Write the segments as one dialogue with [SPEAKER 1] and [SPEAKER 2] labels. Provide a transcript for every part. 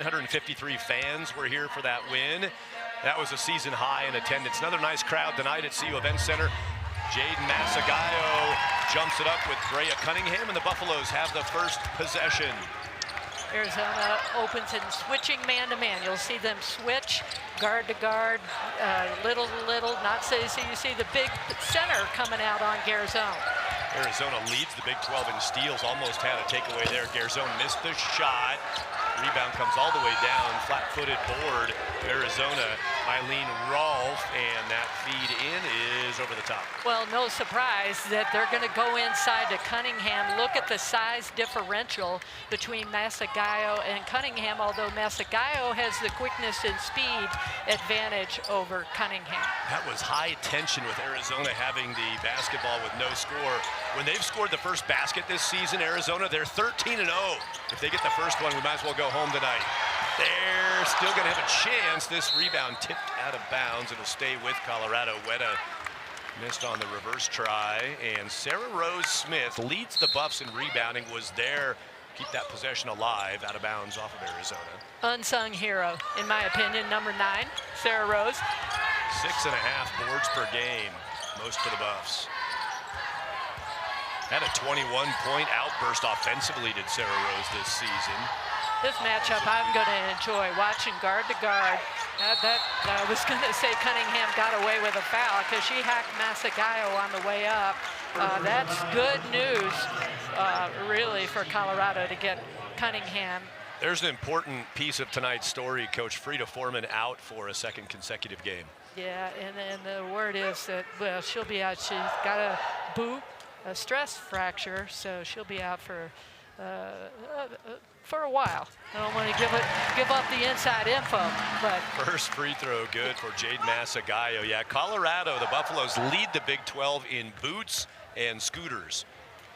[SPEAKER 1] 153 fans were here for that win. That was a season high in attendance. Another nice crowd tonight at CU Event Center. Jaden Masagayo jumps it up with Brea Cunningham, and the Buffaloes have the first possession.
[SPEAKER 2] Arizona opens and switching man-to-man. You'll see them switch guard to guard, little to little, not so you see the big center coming out on Garzone.
[SPEAKER 1] Arizona leads the Big 12 in steals, almost had a takeaway there. Garzone missed the shot. Rebound comes all the way down, flat-footed board. Arizona, Eileen Rolfe, and that feed in is over the top.
[SPEAKER 2] Well, no surprise that they're going to go inside to Cunningham. Look at the size differential between Masagayo and Cunningham, although Masagayo has the quickness and speed advantage over Cunningham.
[SPEAKER 1] That was high tension with Arizona having the basketball with no score. When they've scored the first basket this season, Arizona, they're 13-0. If they get the first one, we might as well go home tonight. They're still going to have a chance. This rebound tipped out of bounds. It'll stay with Colorado. Weta missed on the reverse try, and Sarah Rose Smith leads the Buffs in rebounding, was there. Keep that possession alive, out of bounds off of Arizona.
[SPEAKER 2] Unsung hero, in my opinion, number 9, Sarah Rose.
[SPEAKER 1] 6.5 boards per game, most for the Buffs. Had a 21-point outburst offensively, did Sarah Rose this season.
[SPEAKER 2] This matchup I'm going to enjoy, watching guard to guard. I was going to say Cunningham got away with a foul because she hacked Masagayo on the way up. That's good news, really, for Colorado to get Cunningham.
[SPEAKER 1] There's an important piece of tonight's story. Coach Frida Foreman out for a second consecutive game.
[SPEAKER 2] Yeah, and the word is that, well, she'll be out. She's got a stress fracture, so she'll be out for a while. I don't want to give up the inside info, but
[SPEAKER 1] first free throw good for Jade Masagayo. Yeah, Colorado, the Buffaloes lead the Big 12 in boots and scooters.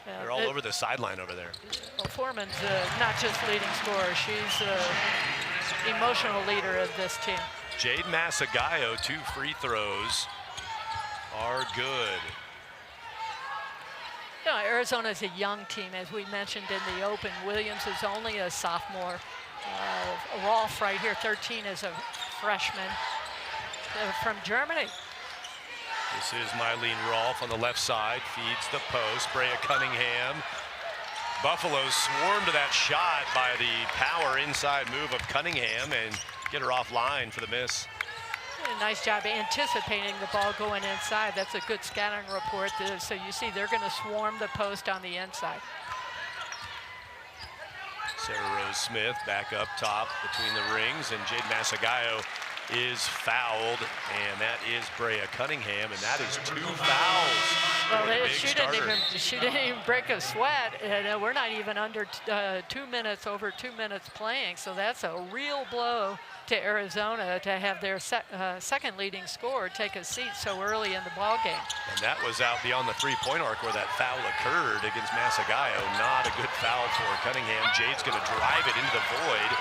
[SPEAKER 1] They're all over the sideline over there.
[SPEAKER 2] Well, Foreman's not just leading scorer; she's the emotional leader of this team.
[SPEAKER 1] Jade Masagayo, 2 free throws are good.
[SPEAKER 2] You know, Arizona is a young team, as we mentioned in the open. Williams is only a sophomore. Rolfe right here, 13, is a freshman from Germany.
[SPEAKER 1] This is Mylene Rolfe on the left side, feeds the post. Brea Cunningham. Buffaloes swarm to that shot by the power inside move of Cunningham and get her offline for the miss.
[SPEAKER 2] A nice job anticipating the ball going inside. That's a good scattering report. So you see they're going to swarm the post on the inside.
[SPEAKER 1] Sarah Rose Smith back up top between the rings, and Jade Masagayo is fouled, and that is Brea Cunningham, and that is 2 fouls.
[SPEAKER 2] Well, she didn't even break a sweat, and we're not even under 2 minutes, over 2 minutes playing, so that's a real blow to Arizona to have their second leading scorer take a seat so early in the ball game.
[SPEAKER 1] And that was out beyond the three-point arc where that foul occurred against Masagayo. Not a good foul for Cunningham. Jade's going to drive it into the void.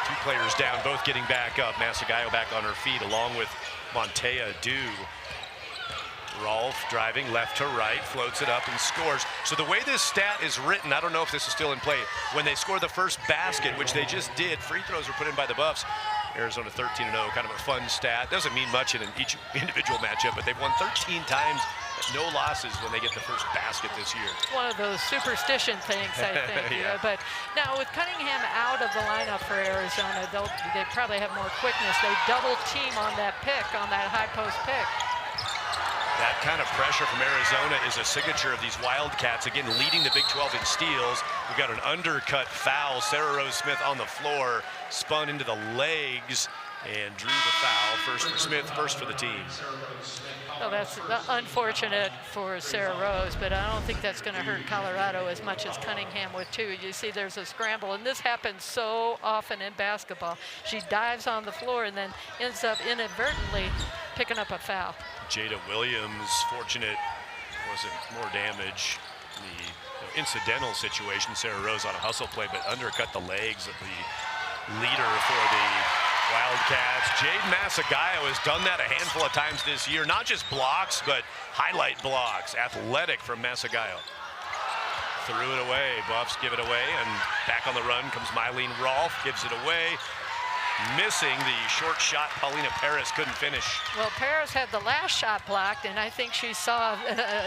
[SPEAKER 1] 2 players down, both getting back up. Masagayo back on her feet along with Montea Dew. Rolfe driving left to right, floats it up and scores. So the way this stat is written, I don't know if this is still in play. When they score the first basket, which they just did, free throws were put in by the Buffs. Arizona 13-0, kind of a fun stat. Doesn't mean much in each individual matchup, but they've won 13 times, no losses when they get the first basket this year.
[SPEAKER 2] One of those superstition things, I think.
[SPEAKER 1] Yeah.
[SPEAKER 2] But now with Cunningham out of the lineup for Arizona, they probably have more quickness. They double team on that pick, on that high post pick.
[SPEAKER 1] That kind of pressure from Arizona is a signature of these Wildcats, again, leading the Big 12 in steals. We've got an undercut foul. Sarah Rose Smith on the floor, spun into the legs, and drew the foul. First for Smith, first for the team.
[SPEAKER 2] Well, that's unfortunate for Sarah Rose, but I don't think that's going to hurt Colorado as much as Cunningham would too. You see there's a scramble, and this happens so often in basketball. She dives on the floor and then ends up inadvertently picking up a foul.
[SPEAKER 1] Jada Williams, fortunate, wasn't more damage. The incidental situation, Sarah Rose on a hustle play, but undercut the legs of the leader for the Wildcats. Jade Masagayo has done that a handful of times this year. Not just blocks, but highlight blocks. Athletic from Masagayo. threw it away. Buffs give it away, and back on the run comes Mylene Rolfe, gives it away. Missing the short shot, Paulina Paris couldn't finish.
[SPEAKER 2] Well, Paris had the last shot blocked, and I think she saw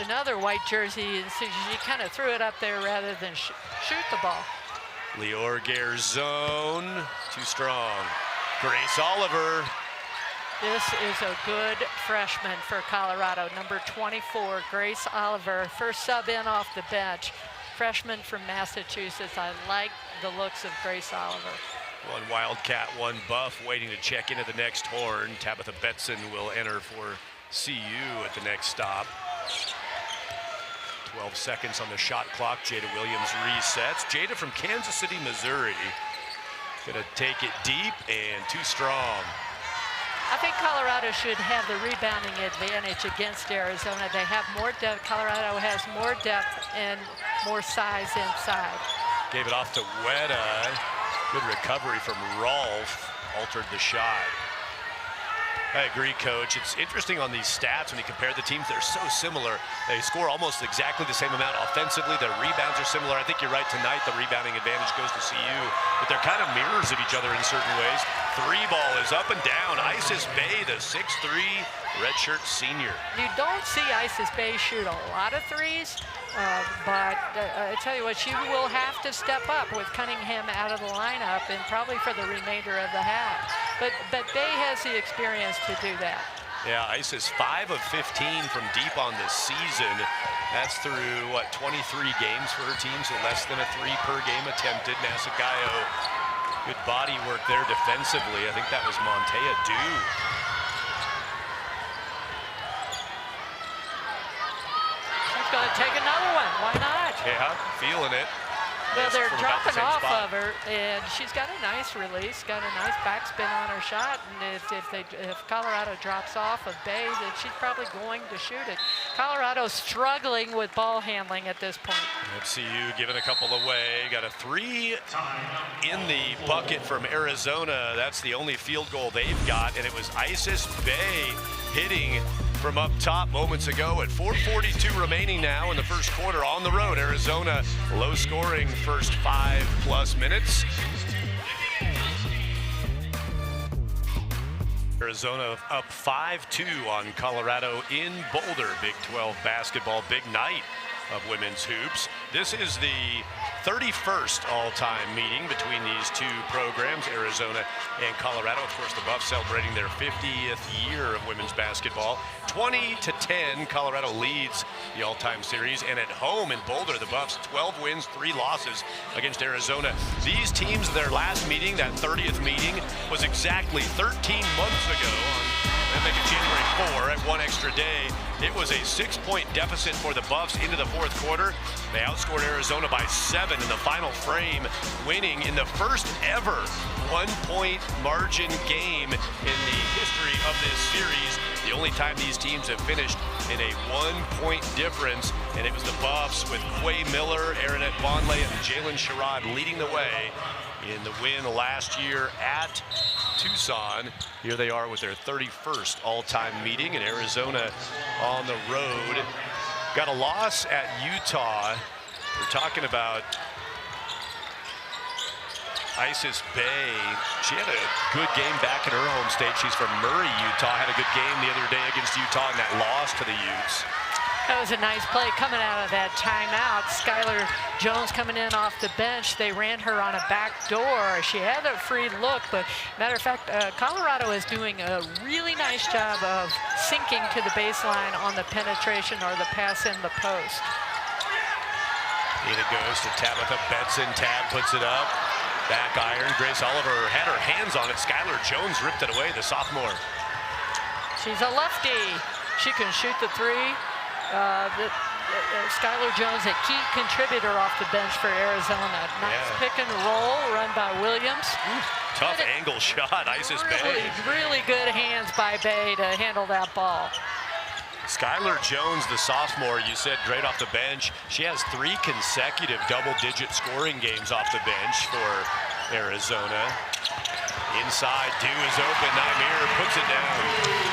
[SPEAKER 2] another white jersey, and so she kind of threw it up there rather than shoot the ball.
[SPEAKER 1] Lior Garzone, too strong. Grace Oliver.
[SPEAKER 2] This is a good freshman for Colorado, number 24, Grace Oliver, first sub in off the bench, freshman from Massachusetts. I like the looks of Grace Oliver.
[SPEAKER 1] One Wildcat, one Buff, waiting to check into the next horn. Tabitha Betson will enter for CU at the next stop. 12 seconds on the shot clock. Jada Williams resets. Jada from Kansas City, Missouri. Gonna take it deep and too strong.
[SPEAKER 2] I think Colorado should have the rebounding advantage against Arizona. They have more depth. Colorado has more depth and more size inside.
[SPEAKER 1] Gave it off to Weta. Good recovery from Rolfe. Altered the shot. I agree, Coach. It's interesting on these stats when you compare the teams. They're so similar. They score almost exactly the same amount offensively. Their rebounds are similar. I think you're right tonight. The rebounding advantage goes to CU, but they're kind of mirrors of each other in certain ways. Three ball is up and down. Isis Bay, the 6'3" redshirt senior.
[SPEAKER 2] You don't see Isis Bay shoot a lot of threes, but I tell you what, she will have to step up with Cunningham out of the lineup and probably for the remainder of the half. But Bay has the experience to do that.
[SPEAKER 1] Yeah, Isis 5 of 15 from deep on this season. That's through, what, 23 games for her team, so less than a 3 per game attempted. Masagayo, good body work there defensively. I think that was Montea Dew.
[SPEAKER 2] She's going to take another one. Why not?
[SPEAKER 1] Yeah, feeling it.
[SPEAKER 2] Well, they're dropping off
[SPEAKER 1] spot.
[SPEAKER 2] of her, and she's got a nice release, got a nice backspin on her shot. And if Colorado drops off of Bay, then she's probably going to shoot it. Colorado's struggling with ball handling at this point.
[SPEAKER 1] Let's see you giving a couple away. Got a 3 in the bucket from Arizona. That's the only field goal they've got, and it was Isis Bay hitting from up top moments ago at 4:42 remaining now in the first quarter on the road. Arizona low scoring first 5+ minutes. Arizona up 5-2 on Colorado in Boulder. Big 12 basketball, big night of women's hoops. This is the 31st all-time meeting between these two programs, Arizona and Colorado. Of course, the Buffs celebrating their 50th year of women's basketball. 20-10, Colorado leads the all-time series. And at home in Boulder, the Buffs 12 wins, 3 losses against Arizona. These teams, their last meeting, that 30th meeting, was exactly 13 months ago on January 4 at 1 extra day. It was a 6-point deficit for the Buffs into the fourth quarter. They outscored Arizona by 7 in the final frame, winning in the first ever 1-point margin game in the history of this series. The only time these teams have finished in a 1-point difference, and it was the Buffs with Quay Miller, Aaronette Vonleh, and Jalen Sherrod leading the way in the win last year at Tucson. Here they are with their 31st all-time meeting, in Arizona on the road. Got a loss at Utah. We're talking about Isis Bay. She had a good game back in her home state. She's from Murray, Utah. Had a good game the other day against Utah in that loss to the Utes.
[SPEAKER 2] That was a nice play coming out of that timeout. Skylar Jones coming in off the bench. They ran her on a back door. She had a free look, but matter of fact, Colorado is doing a really nice job of sinking to the baseline on the penetration or the pass in the post.
[SPEAKER 1] And it goes to Tabitha Betson. Tab puts it up. Back iron. Grace Oliver had her hands on it. Skylar Jones ripped it away, the sophomore.
[SPEAKER 2] She's a lefty. She can shoot the 3. Skylar Jones, a key contributor off the bench for Arizona. Nice pick and roll run by Williams.
[SPEAKER 1] Tough angle shot, Isis Bay.
[SPEAKER 2] Really good hands by Bay to handle that ball.
[SPEAKER 1] Skylar Jones, the sophomore, you said great off the bench. She has 3 consecutive double-digit scoring games off the bench for Arizona. Inside, Dew is open. Naimir puts it down.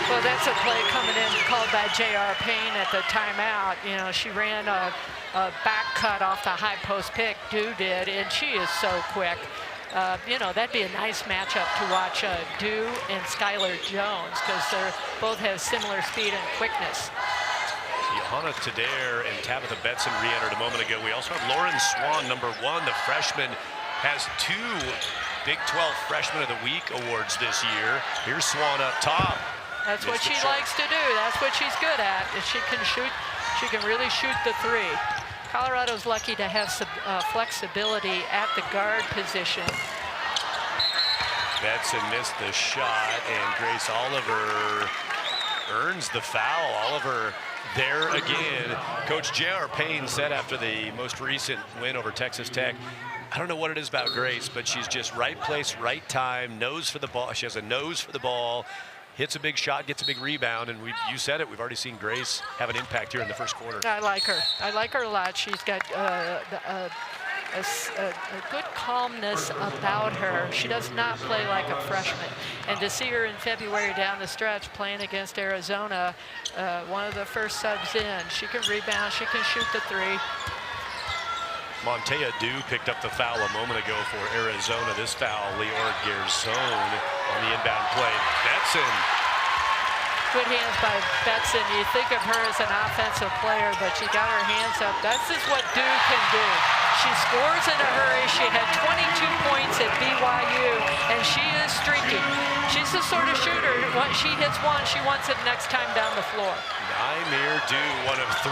[SPEAKER 2] Well, that's a play coming in called by J.R. Payne at the timeout. You know, she ran a back cut off the high post pick, Dew did, and she is so quick. You know, that'd be a nice matchup to watch Dew and Skylar Jones, because they both have similar speed and quickness.
[SPEAKER 1] Johanna Tadair and Tabitha Betson re-entered a moment ago. We also have Lauren Swan, number 1. The freshman has 2 Big 12 Freshman of the Week awards this year. Here's Swan up top.
[SPEAKER 2] That's what she likes to do. That's what she's good at. If she can shoot, she can really shoot the 3. Colorado's lucky to have some flexibility at the guard position.
[SPEAKER 1] Betson missed the shot, and Grace Oliver earns the foul. Oliver there again. Coach J.R. Payne said after the most recent win over Texas Tech, I don't know what it is about Grace, but she's just right place, right time, nose for the ball. She has a nose for the ball, hits a big shot, gets a big rebound, and you said it, we've already seen Grace have an impact here in the first quarter.
[SPEAKER 2] I like her. I like her a lot. She's got a good calmness about her. She does not play like a freshman. And to see her in February down the stretch playing against Arizona, one of the first subs in, she can rebound, she can shoot the 3.
[SPEAKER 1] Montea Dew picked up the foul a moment ago for Arizona. This foul, Lior Gerson on the inbound play. Betson.
[SPEAKER 2] Good hands by Betson. You think of her as an offensive player, but she got her hands up. This is what Dew can do. She scores in a hurry. She had 22 points at BYU, and she is streaky. She's the sort of shooter, once she hits one, she wants it next time down the floor.
[SPEAKER 1] Naimir Dew, one of 3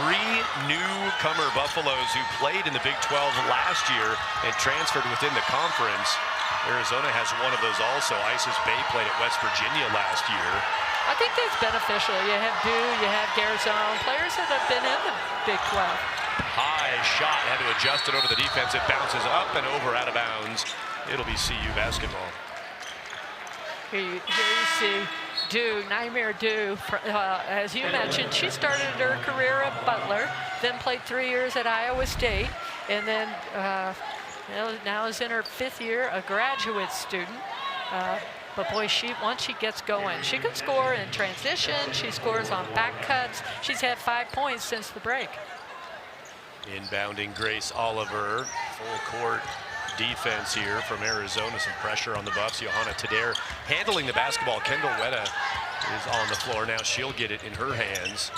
[SPEAKER 1] newcomer Buffaloes who played in the Big 12 last year and transferred within the conference. Arizona has one of those also. Isis Bay played at West Virginia last year.
[SPEAKER 2] I think that's beneficial. You have Dew, you have Garzone, players that have been in the Big 12.
[SPEAKER 1] High shot, had to adjust it over the defense. It bounces up and over, out of bounds. It'll be CU basketball.
[SPEAKER 2] Here you see Dew, Naimir Dew, as you mentioned, she started her career at Butler, then played 3 years at Iowa State, and then now is in her 5th year, a graduate student. But boy, once she gets going, she can score in transition. She scores on back cuts. She's had 5 points since the break.
[SPEAKER 1] Inbounding Grace Oliver, full court defense here from Arizona. Some pressure on the Buffs. Johanna Tadair handling the basketball. Kendall Wetta is on the floor now. She'll get it in her hands.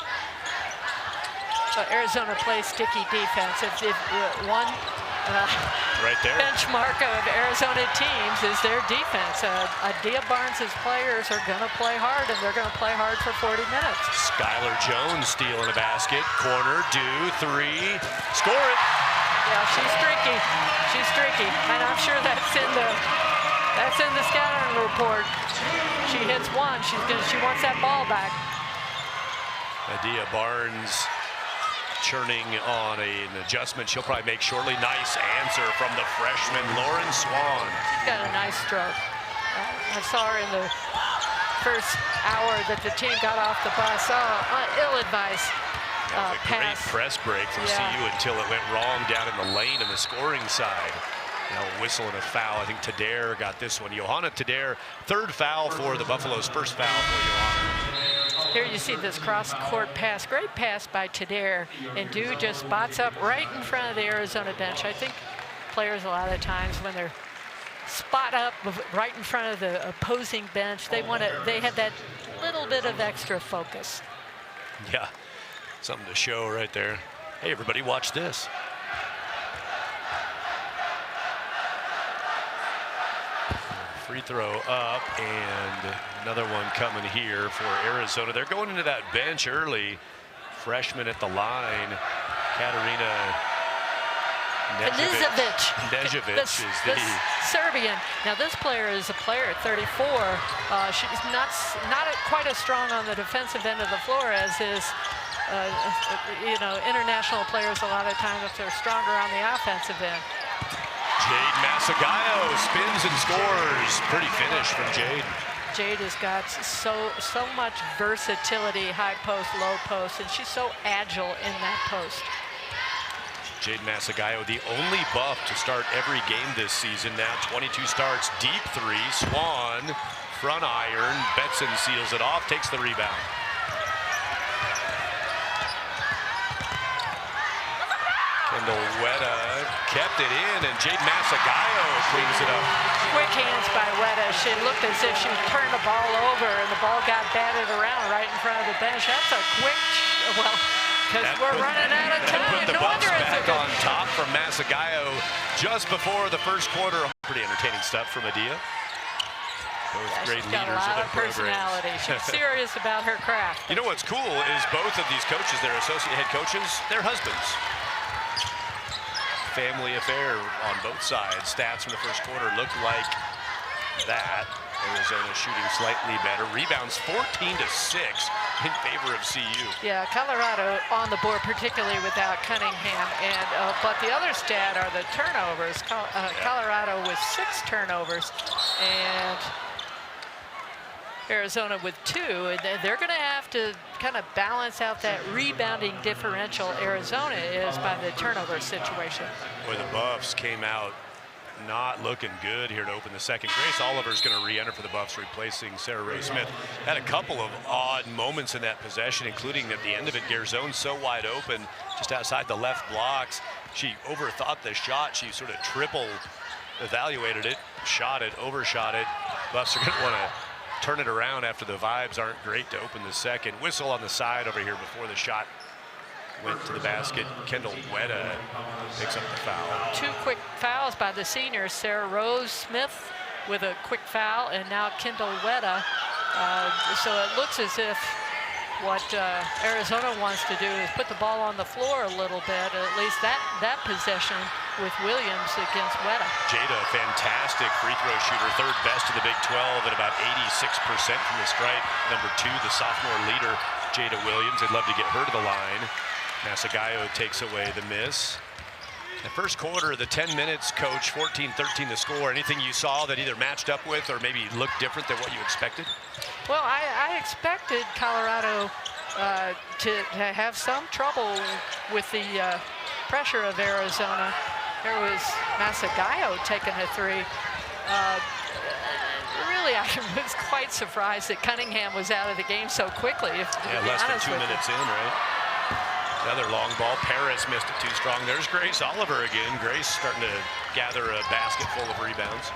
[SPEAKER 2] Arizona plays sticky defense. If one
[SPEAKER 1] right there
[SPEAKER 2] benchmark of Arizona teams is their defense. Adia Barnes' players are going to play hard, and they're going to play hard for 40 minutes.
[SPEAKER 1] Skylar Jones stealing a basket. Corner, Dew, 3. Score it.
[SPEAKER 2] Yeah, she's streaky. She's streaky, and I'm sure that's in the scouting report. She hits one. She wants that ball back.
[SPEAKER 1] Adia Barnes churning on an adjustment she'll probably make shortly. Nice answer from the freshman, Lauren Swan.
[SPEAKER 2] She's got a nice stroke. I saw her in the first hour that the team got off the bus. Ill-advised
[SPEAKER 1] pass. Great press break from CU until it went wrong down in the lane on the scoring side. Now a whistle and a foul. I think Tadair got this one. Johanna Tadair, 3rd foul for the Buffaloes, 1st foul for Johanna.
[SPEAKER 2] Here you see this cross-court pass. Great pass by Tadair, and Dew just spots up right in front of the Arizona bench. I think players a lot of times when they're spot up right in front of the opposing bench, they have that little bit of extra focus.
[SPEAKER 1] Yeah, something to show right there. Hey, everybody, watch this. Free throw up, and another one coming here for Arizona. They're going into that bench early. Freshman at the line, Katarina Nežević is the
[SPEAKER 2] Serbian. Now this player is a player at 34. She's not quite as strong on the defensive end of the floor as is international players a lot of times if they're stronger on the offensive end.
[SPEAKER 1] Jade Masagayo spins and scores. Pretty finish from Jade.
[SPEAKER 2] Jade has got so much versatility, high post, low post, and she's so agile in that post.
[SPEAKER 1] Jade Masagayo, the only buff to start every game this season now. 22 starts, deep three, Swan, front iron. Betson seals it off, takes the rebound. Kendall Wetta kept it in, and Jade Masagayo cleans it up.
[SPEAKER 2] Quick hands by Wetta. She looked as if she turned the ball over, and the ball got batted around right in front of the bench. That's a quick, well, because we're running out of time.
[SPEAKER 1] Put the
[SPEAKER 2] No
[SPEAKER 1] Buffs
[SPEAKER 2] wonder it's
[SPEAKER 1] back on top from Masagayo just before the first quarter. Pretty entertaining stuff from Adia. Both great
[SPEAKER 2] she's got
[SPEAKER 1] leaders
[SPEAKER 2] a lot
[SPEAKER 1] of
[SPEAKER 2] of
[SPEAKER 1] their
[SPEAKER 2] personality. She's serious about her craft.
[SPEAKER 1] You know what's cool is both of these coaches, their associate head coaches, their husbands. Family affair on both sides. Stats from the first quarter look like that. Arizona shooting slightly better. Rebounds 14-6 in favor of CU.
[SPEAKER 2] Yeah, Colorado on the board, particularly without Cunningham. And but the other stat are the turnovers. Colorado with 6 turnovers, and Arizona with 2. And they're going to have to kind of balance out that rebounding differential Arizona is by the turnover situation.
[SPEAKER 1] Boy, the Buffs came out not looking good here to open the second. Grace Oliver's going to re-enter for the Buffs, replacing Sarah Rose Smith. Had a couple of odd moments in that possession, including at the end of it, Garzone so wide open, just outside the left blocks. She overthought the shot. She sort of triple evaluated it, shot it, overshot it. Buffs are going to want to turn it around after the vibes aren't great to open the second. Whistle on the side over here before the shot went to the basket. Kendall Wetta picks up the foul.
[SPEAKER 2] 2 quick fouls by the seniors. Sarah Rose Smith with a quick foul, and now Kendall Wetta. So it looks as if what Arizona wants to do is put the ball on the floor a little bit, at least that possession with Williams against Wetta.
[SPEAKER 1] Jada, fantastic free throw shooter, 3rd best in the Big 12 at about 86% from the stripe. Number 2, the sophomore leader, Jada Williams. They'd love to get her to the line. Masagayo takes away the miss. The first quarter, the 10 minutes, Coach, 14-13 the score. Anything you saw that either matched up with or maybe looked different than what you expected?
[SPEAKER 2] Well, I expected Colorado to have some trouble with the pressure of Arizona. There was Masagayo taking a 3. Really, I was quite surprised that Cunningham was out of the game so quickly.
[SPEAKER 1] Less than 2 minutes in, right? Another long ball. Paris missed it too strong. There's Grace Oliver again. Grace starting to gather a basket full of rebounds.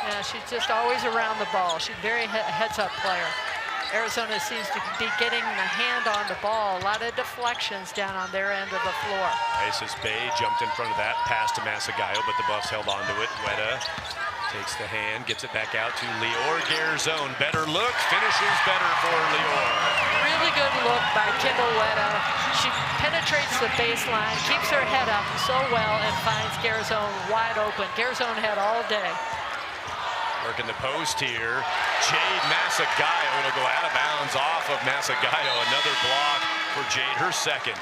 [SPEAKER 2] Yeah, she's just always around the ball. She's a very heads-up player. Arizona seems to be getting the hand on the ball. A lot of deflections down on their end of the floor.
[SPEAKER 1] Isis Bay jumped in front of that pass to Masagayo, but the Buffs held on to it. Wetta takes the hand, gets it back out to Lior Garzone. Better look, finishes better for Lior.
[SPEAKER 2] Really good look by Kendall Wetta. She penetrates the baseline, keeps her head up so well, and finds Garzone wide open. Garzone had all day.
[SPEAKER 1] Working the post here. Jade Masagayo, it'll go out of bounds off of Masagayo. Another block for Jade, her second.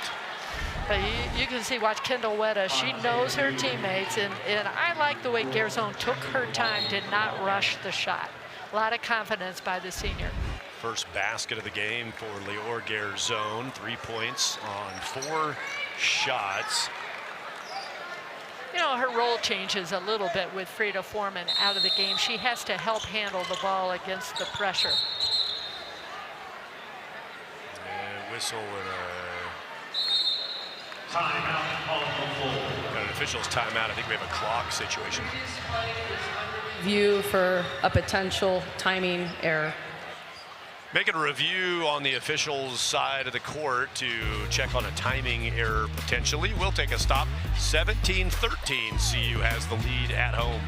[SPEAKER 2] But you can see, watch Kendall Wetta. She knows her teammates, and I like the way Garzone took her time, did not rush the shot. A lot of confidence by the senior.
[SPEAKER 1] First basket of the game for Lior Garzone. 3 points on 4 shots.
[SPEAKER 2] You know, her role changes a little bit with Frida Foreman out of the game. She has to help handle the ball against the pressure.
[SPEAKER 1] And whistle and a
[SPEAKER 3] timeout.
[SPEAKER 1] got an official's timeout. I think we have a clock situation.
[SPEAKER 4] View for a potential timing error.
[SPEAKER 1] Making a review on the officials' side of the court to check on a timing error potentially. We'll take a stop. 17-13, CU has the lead at home.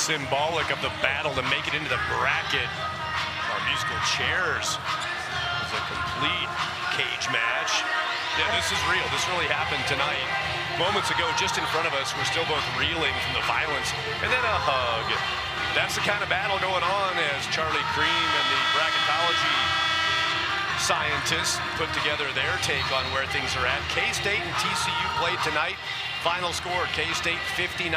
[SPEAKER 1] symbolic of the battle to make it into the bracket. Our musical chairs. It's a complete cage match. Yeah, this is real. This really happened tonight. Moments ago, just in front of us, we're still both reeling from the violence. And then a hug. That's the kind of battle going on as Charlie Cream and the bracketology scientists put together their take on where things are at. K-State and TCU played tonight. Final score, K-State 59-50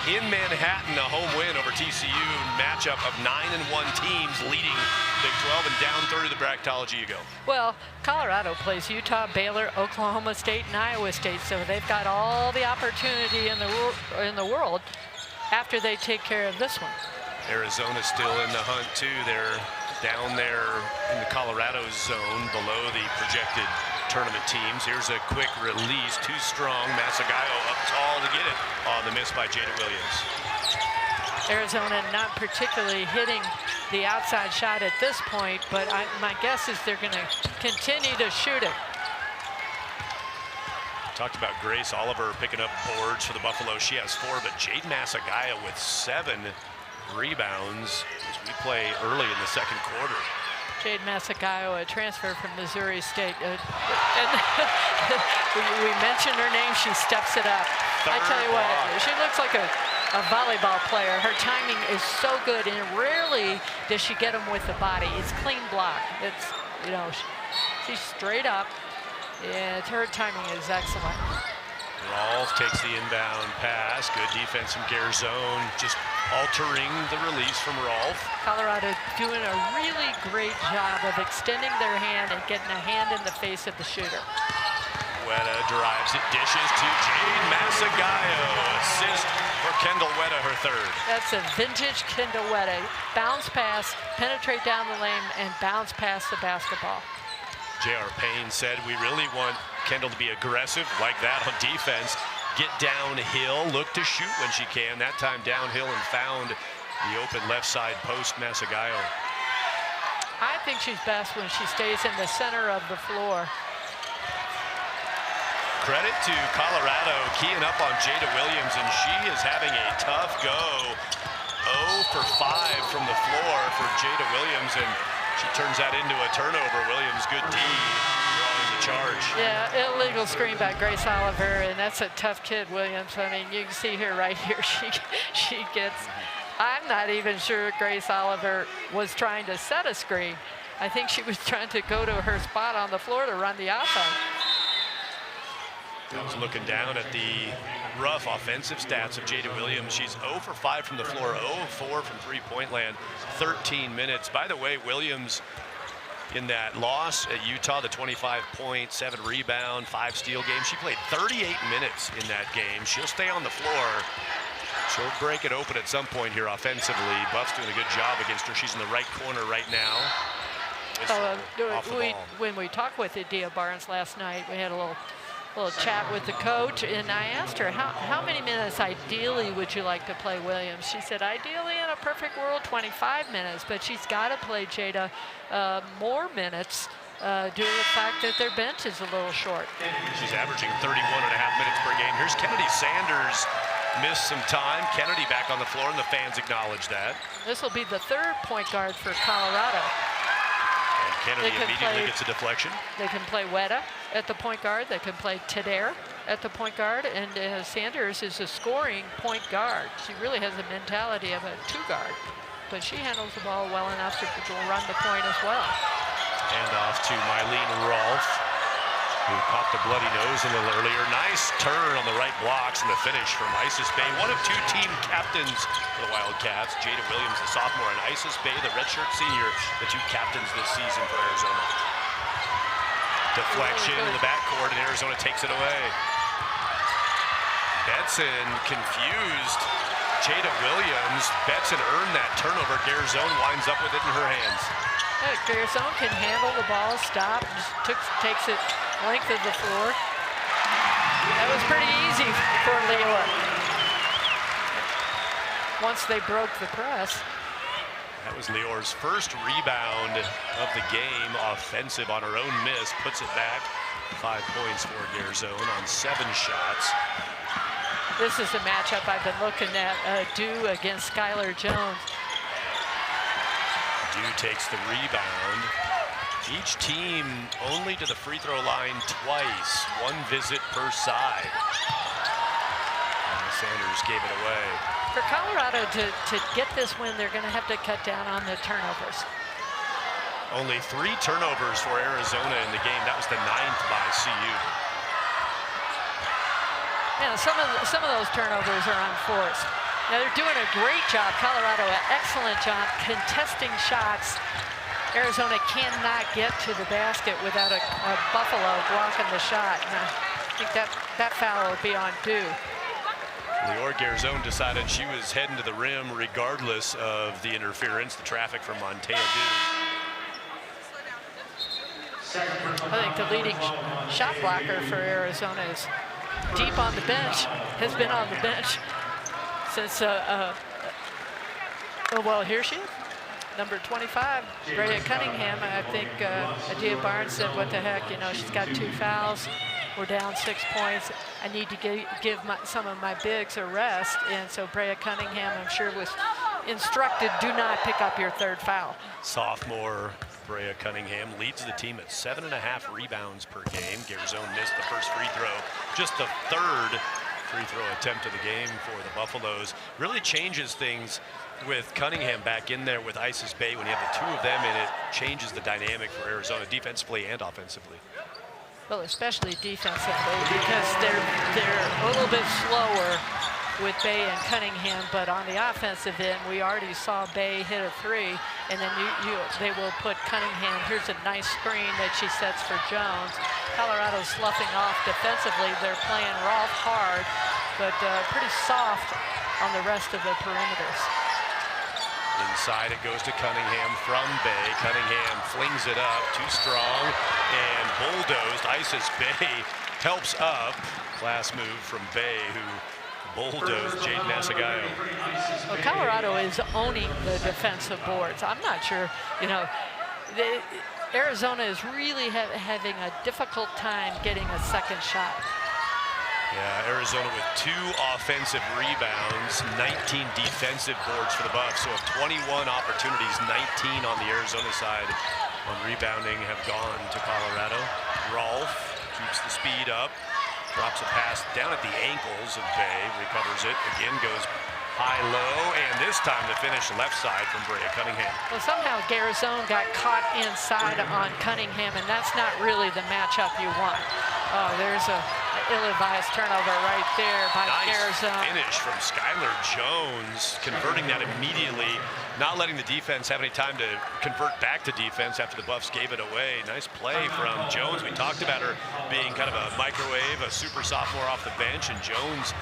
[SPEAKER 1] in Manhattan, a home win over TCU. Matchup of 9-1 teams leading Big 12, and down 30 the bracketology you go.
[SPEAKER 2] Well, Colorado plays Utah, Baylor, Oklahoma State, and Iowa State, so they've got all the opportunity in the world after they take care of this one.
[SPEAKER 1] Arizona's still in the hunt too. They're down there in the Colorado zone below the projected tournament teams. Here's a quick release, too strong. Masagayo up tall to get it on the miss by Jada Williams.
[SPEAKER 2] Arizona not particularly hitting the outside shot at this point, but my guess is they're going to continue to shoot it.
[SPEAKER 1] Talked about Grace Oliver picking up boards for the Buffalo. She has 4, but Jade Masagayo with 7 rebounds as we play early in the second quarter.
[SPEAKER 2] Jade Masagayo, a transfer from Missouri State. And we mentioned her name, she steps it up. I tell you what, she looks like a volleyball player. Her timing is so good, and rarely does she get them with the body. It's clean block. It's, you know, she's straight up. Yeah, her timing is excellent.
[SPEAKER 1] Rolf takes the inbound pass. Good defense from Garzone, just altering the release from Rolf.
[SPEAKER 2] Colorado doing a really great job of extending their hand and getting a hand in the face of the shooter.
[SPEAKER 1] Weta drives it, dishes to Jade Masagayo. Assist for Kendall Weta, her 3rd.
[SPEAKER 2] That's a vintage Kendall Weta. Bounce pass, penetrate down the lane, and bounce past the basketball.
[SPEAKER 1] J.R. Payne said, we really want Kendall to be aggressive like that on defense. Get downhill, look to shoot when she can. That time downhill and found the open left side post, Masagayo.
[SPEAKER 2] I think she's best when she stays in the center of the floor.
[SPEAKER 1] Credit to Colorado keying up on Jada Williams, and she is having a tough go. 0 for 5 from the floor for Jada Williams, and she turns that into a turnover. Williams, good D, drawing the charge. Yeah,
[SPEAKER 2] illegal screen by Grace Oliver, and that's a tough kid, Williams. I mean, you can see her right here. She gets, I'm not even sure Grace Oliver was trying to set a screen. I think she was trying to go to her spot on the floor to run the offense.
[SPEAKER 1] I was looking down at the rough offensive stats of Jada Williams. She's 0 for 5 from the floor, 0 for 4 from three-point land, 13 minutes. By the way, Williams in that loss at Utah, the 25-point, 7 rebound, 5 steal game, she played 38 minutes in that game. She'll stay on the floor. She'll break it open at some point here offensively. Buff's doing a good job against her. She's in the right corner right now.
[SPEAKER 2] When we talked with Adia Barnes last night, we had a little chat with the coach, and I asked her, how many minutes ideally would you like to play Williams? She said, ideally in a perfect world, 25 minutes, but she's got to play Jada more minutes due to the fact that their bench is a little short.
[SPEAKER 1] She's averaging 31.5 minutes per game. Here's Kennedy Sanders, missed some time. Kennedy back on the floor, and the fans acknowledge that.
[SPEAKER 2] This will be the 3rd point guard for Colorado.
[SPEAKER 1] Kennedy immediately gets a deflection.
[SPEAKER 2] They can play Weta at the point guard. They can play Tedder at the point guard. And Sanders is a scoring point guard. She really has a mentality of a 2 guard. But she handles the ball well enough to run the point as well.
[SPEAKER 1] And off to Mylene Rolfe, who caught the bloody nose a little earlier. Nice turn on the right blocks and the finish from Isis Bay. One of 2 team captains for the Wildcats. Jada Williams, the sophomore, and Isis Bay, the redshirt senior, the 2 captains this season for Arizona. Deflection in the backcourt, and Arizona takes it away. Betson confused Jada Williams. Betson earned that turnover. Garzone winds up with it in her hands.
[SPEAKER 2] Garzone can handle the ball, stop, takes it length of the floor. That was pretty easy for Leora. Once they broke the press.
[SPEAKER 1] That was Leor's first rebound of the game, offensive on her own miss, puts it back. 5 points for Garzone on 7 shots.
[SPEAKER 2] This is a matchup I've been looking at, Dew against Skylar Jones.
[SPEAKER 1] Dew takes the rebound. Each team only to the free throw line twice, one visit per side. And Sanders gave it away.
[SPEAKER 2] For Colorado to get this win, they're going to have to cut down on the turnovers.
[SPEAKER 1] Only 3 turnovers for Arizona in the game. That was the 9th by CU.
[SPEAKER 2] Yeah, some of those turnovers are unforced. Now they're doing a great job, Colorado, an excellent job contesting shots. Arizona cannot get to the basket without a Buffalo blocking the shot. And I think that foul will be on Dew.
[SPEAKER 1] Lior Garzone decided she was heading to the rim regardless of the interference, the traffic from Montea Dew.
[SPEAKER 2] I think the leading shot blocker for Arizona is deep on the bench, has been on the bench since, oh, well, here she is. Number 25, Brea Cunningham. I think Adia Barnes said, what the heck, you know, she's got 2 fouls. We're down 6 points. I need to give some of my bigs a rest. And so Brea Cunningham, I'm sure, was instructed, do not pick up your 3rd foul.
[SPEAKER 1] Sophomore Brea Cunningham leads the team at 7.5 rebounds per game. Garzone missed the first free throw, just the 3rd free throw attempt of the game for the Buffaloes. Really changes things with Cunningham back in there with Isis Bay. When you have the 2 of them in, it changes the dynamic for Arizona defensively and offensively.
[SPEAKER 2] Well, especially defensively, because they're a little bit slower with Bay and Cunningham, but on the offensive end, we already saw Bay hit a 3, and then they will put Cunningham. Here's a nice screen that she sets for Jones. Colorado's sloughing off defensively. They're playing Rolf hard, but pretty soft on the rest of the perimeters.
[SPEAKER 1] Inside it goes to Cunningham from Bay. Cunningham flings it up, too strong, and bulldozed. Isis Bay helps up. Class move from Bay, who bulldozed Jade Masagayo.
[SPEAKER 2] Well, Colorado is owning the defensive boards. I'm not sure, you know, Arizona is really having a difficult time getting a second shot.
[SPEAKER 1] Yeah, Arizona with 2 offensive rebounds, 19 defensive boards for the Buffs. So of 21 opportunities, 19 on the Arizona side on rebounding have gone to Colorado. Rolf keeps the speed up, drops a pass down at the ankles of Bay, recovers it, again goes high-low, and this time the finish left side from Brea Cunningham.
[SPEAKER 2] Well, somehow Garzone got caught inside on Cunningham, and that's not really the matchup you want. Oh, there's a ill-advised turnover right there by Garzone.
[SPEAKER 1] Nice finish from Skylar Jones, converting that immediately, not letting the defense have any time to convert back to defense after the Buffs gave it away. Nice play from Jones. We talked about her being kind of a microwave, a super sophomore off the bench, and Jones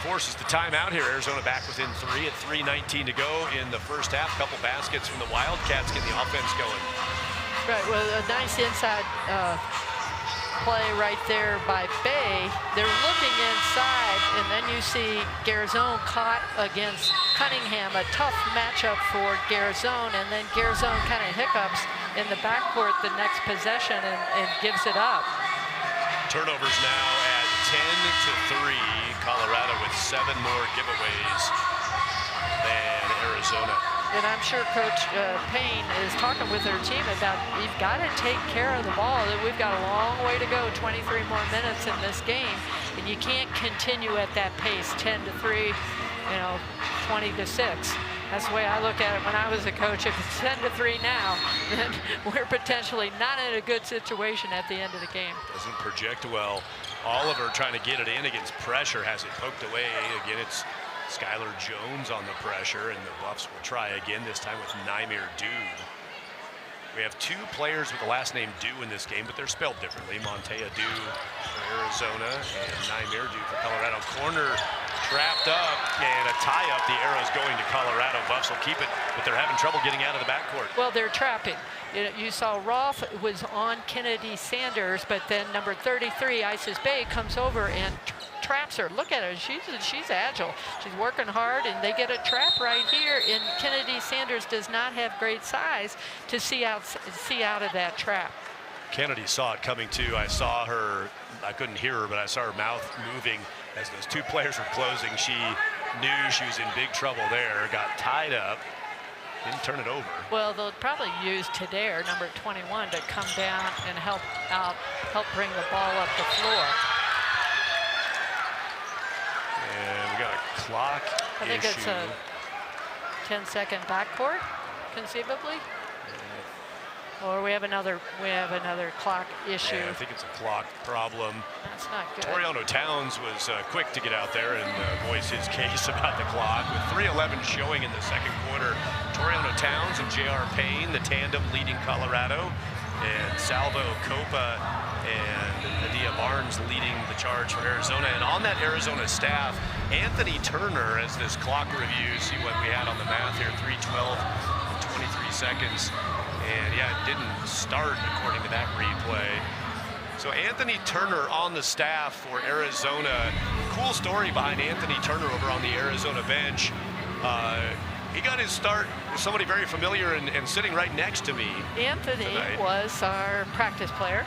[SPEAKER 1] forces the timeout here. Arizona back within 3 at 3:19 to go in the first half. Couple baskets from the Wildcats getting the offense going.
[SPEAKER 2] Right, well, a nice inside play right there by Bay. They're looking inside, and then you see Garzone caught against Cunningham, a tough matchup for Garzone, and then Garzone kind of hiccups in the backcourt the next possession and gives it up.
[SPEAKER 1] Turnovers now at 10-3. Colorado with 7 more giveaways than Arizona.
[SPEAKER 2] And I'm sure Coach Payne is talking with her team about, you've got to take care of the ball. We've got a long way to go, 23 more minutes in this game, and you can't continue at that pace, 10-3, you know, 20-6. That's the way I look at it when I was a coach. If it's 10-3 now, then we're potentially not in a good situation at the end of the game.
[SPEAKER 1] Doesn't project well. Oliver trying to get it in against pressure, has it poked away. Again, it's Skylar Jones on the pressure, and the Buffs will try again, this time with Naimir Dew. We have 2 players with the last name Dew in this game, but they're spelled differently. Montea Dew for Arizona and Naimir Dew for Colorado. Corner trapped up, and a tie-up. The arrow's going to Colorado. Buffs will keep it, but they're having trouble getting out of the backcourt.
[SPEAKER 2] Well, they're trapping. You saw Rolf was on Kennedy Sanders, but then number 33, Isis Bay, comes over and traps her. Look at her. She's agile. She's working hard, and they get a trap right here. And Kennedy Sanders does not have great size to see out of that trap.
[SPEAKER 1] Kennedy saw it coming too. I saw her, I couldn't hear her, but I saw her mouth moving as those two players were closing. She knew she was in big trouble there, got tied up, didn't turn it over.
[SPEAKER 2] Well, they'll probably use Tadair, number 21, to come down and help bring the ball up the floor.
[SPEAKER 1] And we got a clock
[SPEAKER 2] I think
[SPEAKER 1] issue.
[SPEAKER 2] it's a 10-second backcourt, conceivably. Or we have another clock issue.
[SPEAKER 1] Yeah, I think it's a clock problem.
[SPEAKER 2] That's not good.
[SPEAKER 1] Toriano Towns was quick to get out there and voice his case about the clock. With 3:11 showing in the second quarter, Toriano Towns and J.R. Payne, the tandem leading Colorado, and Salvo Copa and Adia Barnes leading the charge for Arizona. And on that Arizona staff, Anthony Turner, as this clock review, see what we had on the math here, 3:12 and 23 seconds. And yeah, it didn't start according to that replay. So Anthony Turner on the staff for Arizona. Cool story behind Anthony Turner over on the Arizona bench. He got his start with somebody very familiar and sitting right next to me.
[SPEAKER 2] Anthony
[SPEAKER 1] tonight.
[SPEAKER 2] was our practice player.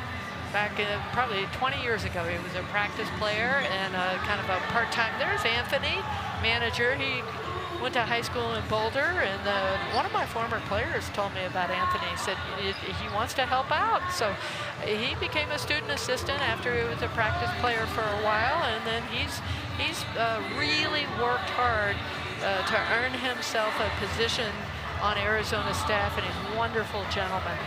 [SPEAKER 2] Back probably 20 years ago, he was a practice player and kind of a part-time. There's Anthony, manager. He went to high school in Boulder, and one of my former players told me about Anthony. He said he wants to help out. So he became a student assistant after he was a practice player for a while, and then he's really worked hard to earn himself a position on Arizona staff, and he's a wonderful gentleman.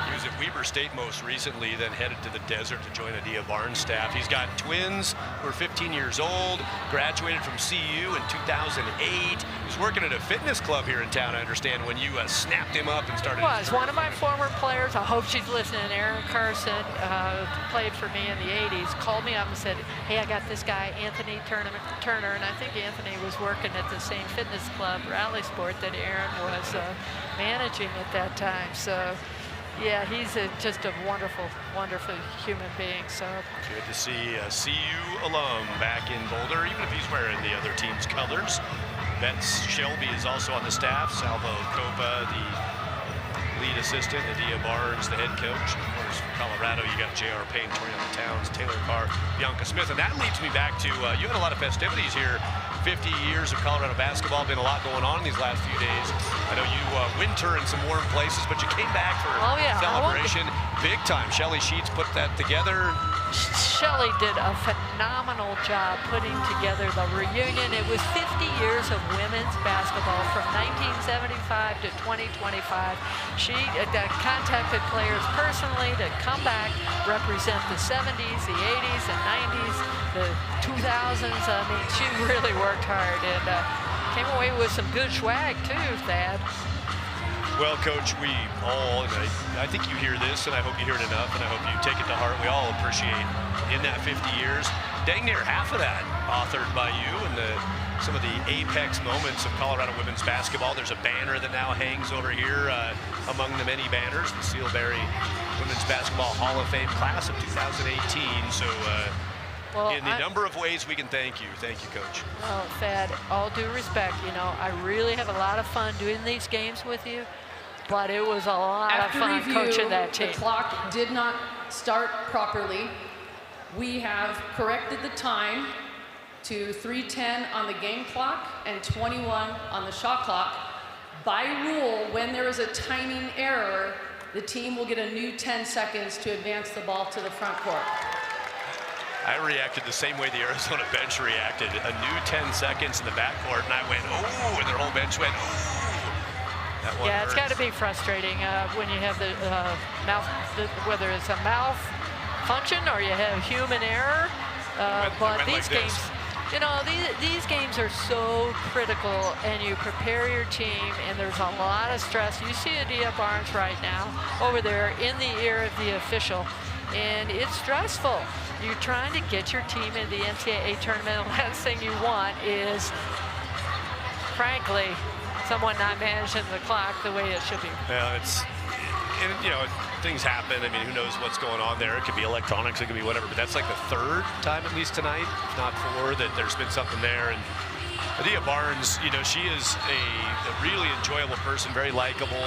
[SPEAKER 1] He was at Weber State most recently, then headed to the desert to join Adia Barnes' staff. He's got twins who are 15 years old, graduated from CU in 2008. He was working at a fitness club here in town, I understand, when you snapped him up and started.
[SPEAKER 2] He was one of my former players. I hope she's listening. Erin Carson played for me in the 80s, called me up and said, hey, I got this guy, Anthony Turner, and I think Anthony was working at the same fitness club, Rally Sport, that Erin was managing at that time. So yeah, he's just a wonderful, wonderful human being. So
[SPEAKER 1] good to see a CU alum back in Boulder, even if he's wearing the other team's colors. Betts Shelby is also on the staff. Salvo Copa, the lead assistant. Adia Barnes, the head coach. Of course, for Colorado, you got J.R. Payne, Toriano Towns, Taylor Carr, Bianca Smith. And that leads me back to, you had a lot of festivities here. 50 years of Colorado basketball, been a lot going on in these last few days. I know you winter in some warm places, but you came back for celebration big time. Shelly Sheets put that together.
[SPEAKER 2] Shelly did a phenomenal job putting together the reunion. It was 50 years of women's basketball from 1975 to 2025. She contacted players personally to come back, represent the 70s, the 80s, the 90s, the 2000s. I mean, she really worked hard and came away with some good swag too, Thad.
[SPEAKER 1] Well, Coach, we all, and I think you hear this, and I hope you hear it enough, and I hope you take it to heart. We all appreciate in that 50 years, dang near half of that authored by you and some of the apex moments of Colorado women's basketball. There's a banner that now hangs over here among the many banners, the Sealberry Women's Basketball Hall of Fame class of 2018. So in the number of ways we can thank you. Thank you, Coach.
[SPEAKER 2] Oh, Thad, all due respect, you know, I really have a lot of fun doing these games with you, but it was a lot of fun coaching that team.
[SPEAKER 4] The clock did not start properly. We have corrected the time to 3:10 on the game clock and 21 on the shot clock. By rule, when there is a timing error, the team will get a new 10 seconds to advance the ball to the front court.
[SPEAKER 1] I reacted the same way the Arizona bench reacted. A new 10 seconds in the backcourt, and I went, oh, and their whole bench went, oh.
[SPEAKER 2] Yeah, it's got to be frustrating when you have the whether it's a malfunction or you have human error. But these games, you know, these games are so critical, and you prepare your team, and there's a lot of stress. You see Adia Barnes right now over there in the ear of the official, and it's stressful. You're trying to get your team in the NCAA tournament. The last thing you want is, frankly, someone not managing the clock the way it should be.
[SPEAKER 1] Well, you know, things happen. I mean, who knows what's going on there? It could be electronics, it could be whatever, but that's like the third time at least tonight, if not four, that there's been something there. And Adia Barnes, you know, she is a really enjoyable person, very likable.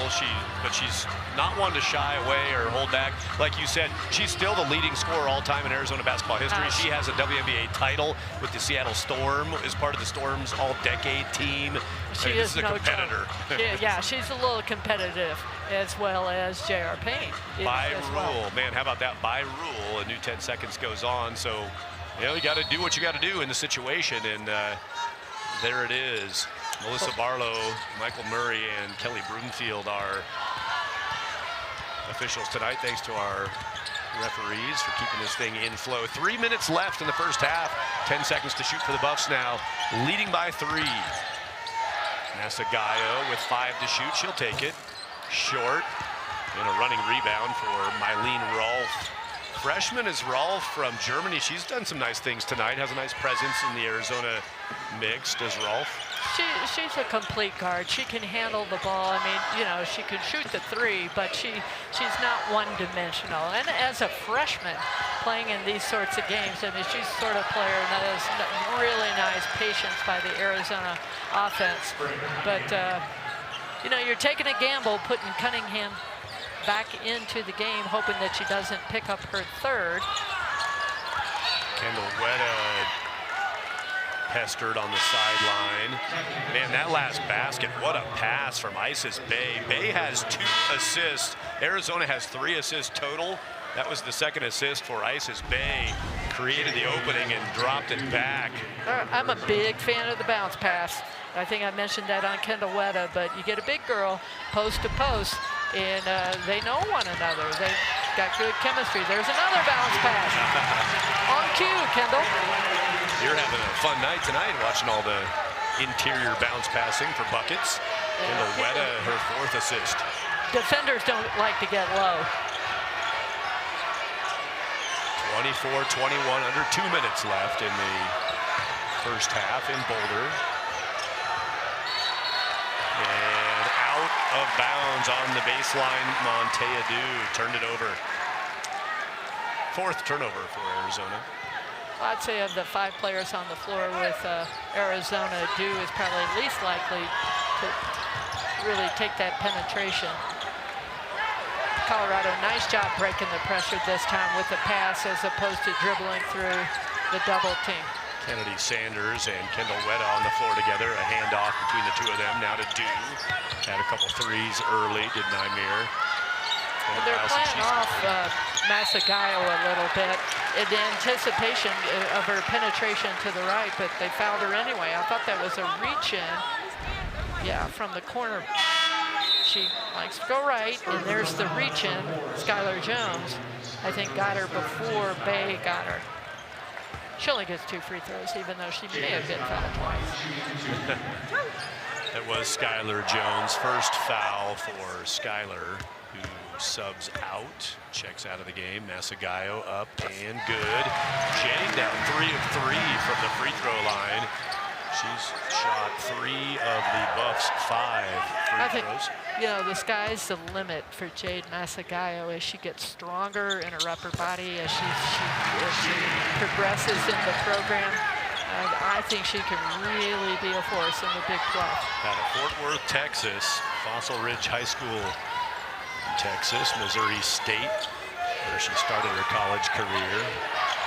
[SPEAKER 1] But she's not one to shy away or hold back. Like you said, she's still the leading scorer all time in Arizona basketball history. She has a WNBA title with the Seattle Storm, is part of the Storm's all-decade team.
[SPEAKER 2] She is a competitor. Yeah, she's a little competitive, as well as J.R. Payne.
[SPEAKER 1] By rule, man, how about that? By rule, a new 10 seconds goes on. So, you know, you got to do what you got to do in the situation, and there it is. Melissa Barlow, Michael Murray, and Kelly Broomfield are officials tonight, thanks to our referees for keeping this thing in flow. 3 minutes left in the first half. 10 seconds to shoot for the Buffs now, leading by 3. Masagayo with 5 to shoot. She'll take it. Short. And a running rebound for Mylene Rolfe. Freshman is Rolfe from Germany. She's done some nice things tonight. Has a nice presence in the Arizona mix. Does Rolfe?
[SPEAKER 2] She's a complete guard. She can handle the ball. I mean, you know, she can shoot the 3, but she's not one-dimensional. And as a freshman playing in these sorts of games, I mean, she's the sort of player that has really nice patience by the Arizona offense. But, you know, you're taking a gamble, putting Cunningham back into the game, hoping that she doesn't pick up her 3rd.
[SPEAKER 1] Kendall Wetta pestered on the sideline. Man, that last basket, what a pass from Isis Bay. Bay has 2 assists. Arizona has 3 assists total. That was the 2nd assist for Isis Bay. Created the opening and dropped it back.
[SPEAKER 2] I'm a big fan of the bounce pass. I think I mentioned that on Kendall Wetta, but you get a big girl post to post, and they know one another. They've got good chemistry. There's another bounce pass. On cue, Kendall.
[SPEAKER 1] You're having a fun night tonight watching all the interior bounce passing for buckets. Kendall Wetta, her 4th assist.
[SPEAKER 2] Defenders don't like to get low.
[SPEAKER 1] 24-21, under 2 minutes left in the first half in Boulder. And out of bounds on the baseline, Montea Dew turned it over. 4th turnover for Arizona.
[SPEAKER 2] I'd say of the 5 players on the floor with Arizona, Dew is probably least likely to really take that penetration. Colorado, nice job breaking the pressure this time with the pass as opposed to dribbling through the double team.
[SPEAKER 1] Kennedy Sanders and Kendall Wetta on the floor together. A handoff between the 2 of them. Now to Dew. Had a couple 3s early, did Nymere.
[SPEAKER 2] And they're playing off Masagayo a little bit in anticipation of her penetration to the right, but they fouled her anyway. I thought that was a reach-in, yeah, from the corner. She likes to go right, and there's the reach-in. Skylar Jones, I think, got her before Bay got her. She only gets 2 free throws, even though she may have been fouled twice.
[SPEAKER 1] That was Skylar Jones' first foul for Skylar, who subs out, checks out of the game. Masagayo up and good. Jane down 3 of 3 from the free throw line. She's shot 3 of the Buffs' 5 free throws.
[SPEAKER 2] You know, the sky's the limit for Jade Masagayo as she gets stronger in her upper body, as she progresses in the program. I think she can really be a force in the Big 12.
[SPEAKER 1] Out of Fort Worth, Texas, Fossil Ridge High School, Texas, Missouri State, where she started her college career.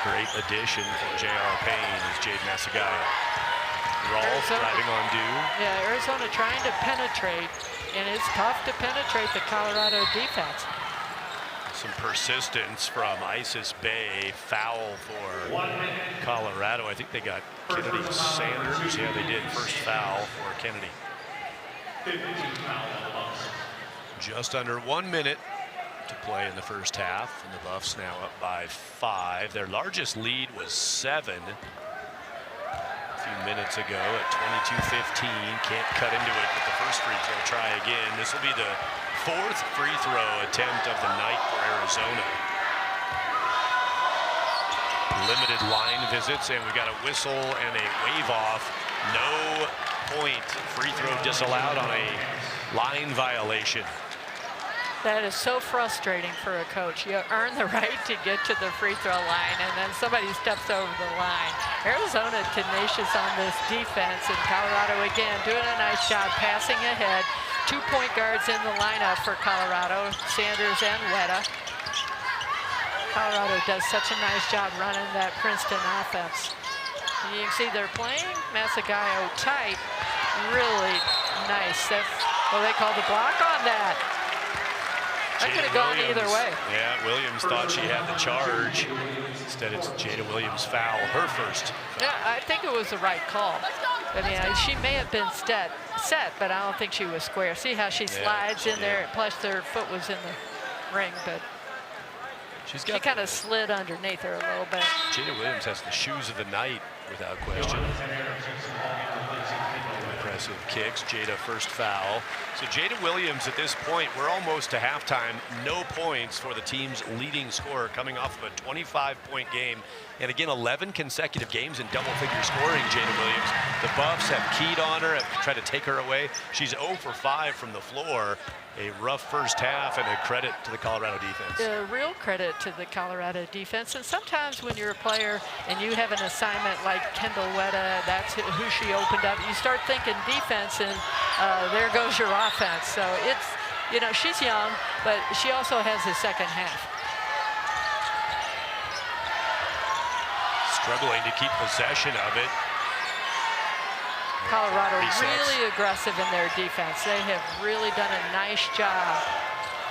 [SPEAKER 1] Great addition for J.R. Payne is Jade Masagayo. Rolfe driving on Dew.
[SPEAKER 2] Yeah, Arizona trying to penetrate, and it's tough to penetrate the Colorado defense.
[SPEAKER 1] Some persistence from Isis Bay. Foul for Colorado. I think they got Kennedy Sanders. Yeah, they did. First foul for Kennedy. Just under 1 minute to play in the first half, and the Buffs now up by 5. Their largest lead was 7 a few minutes ago at 22-15. Can't cut into it with the first free throw. Try again. This will be the 4th free throw attempt of the night for Arizona. Limited line visits, and we got a whistle and a wave off. No point. Free throw disallowed on a line violation.
[SPEAKER 2] That is so frustrating for a coach. You earn the right to get to the free throw line, and then somebody steps over the line. Arizona tenacious on this defense, and Colorado again doing a nice job passing ahead. 2 point guards in the lineup for Colorado, Sanders and Weta. Colorado does such a nice job running that Princeton offense. And you can see they're playing Masagayo tight, really nice. That's, well, they called the block on that. That could have gone either way.
[SPEAKER 1] Yeah, Williams thought she had the charge. Instead, it's Jada Williams' foul, her first.
[SPEAKER 2] Yeah, I think it was the right call. I mean, she may have been set, but I don't think she was square. See how she slides in there? Plus, their foot was in the ring, but she kind of slid underneath her a little bit.
[SPEAKER 1] Jada Williams has the shoes of the night, without question. Impressive kicks. Jada first foul. So Jada Williams at this point, we're almost to halftime. No points for the team's leading scorer coming off of a 25-point game. And again, 11 consecutive games in double-figure scoring, Jada Williams. The Buffs have keyed on her, have tried to take her away. She's 0 for 5 from the floor. A rough first half, and a credit to the Colorado defense.
[SPEAKER 2] A real credit to the Colorado defense. And sometimes when you're a player and you have an assignment like Kendall Weta, that's who she opened up, you start thinking defense, and there goes your offense. So it's, you know, she's young, but she also has the second half.
[SPEAKER 1] Struggling to keep possession of it.
[SPEAKER 2] Colorado really aggressive in their defense. They have really done a nice job.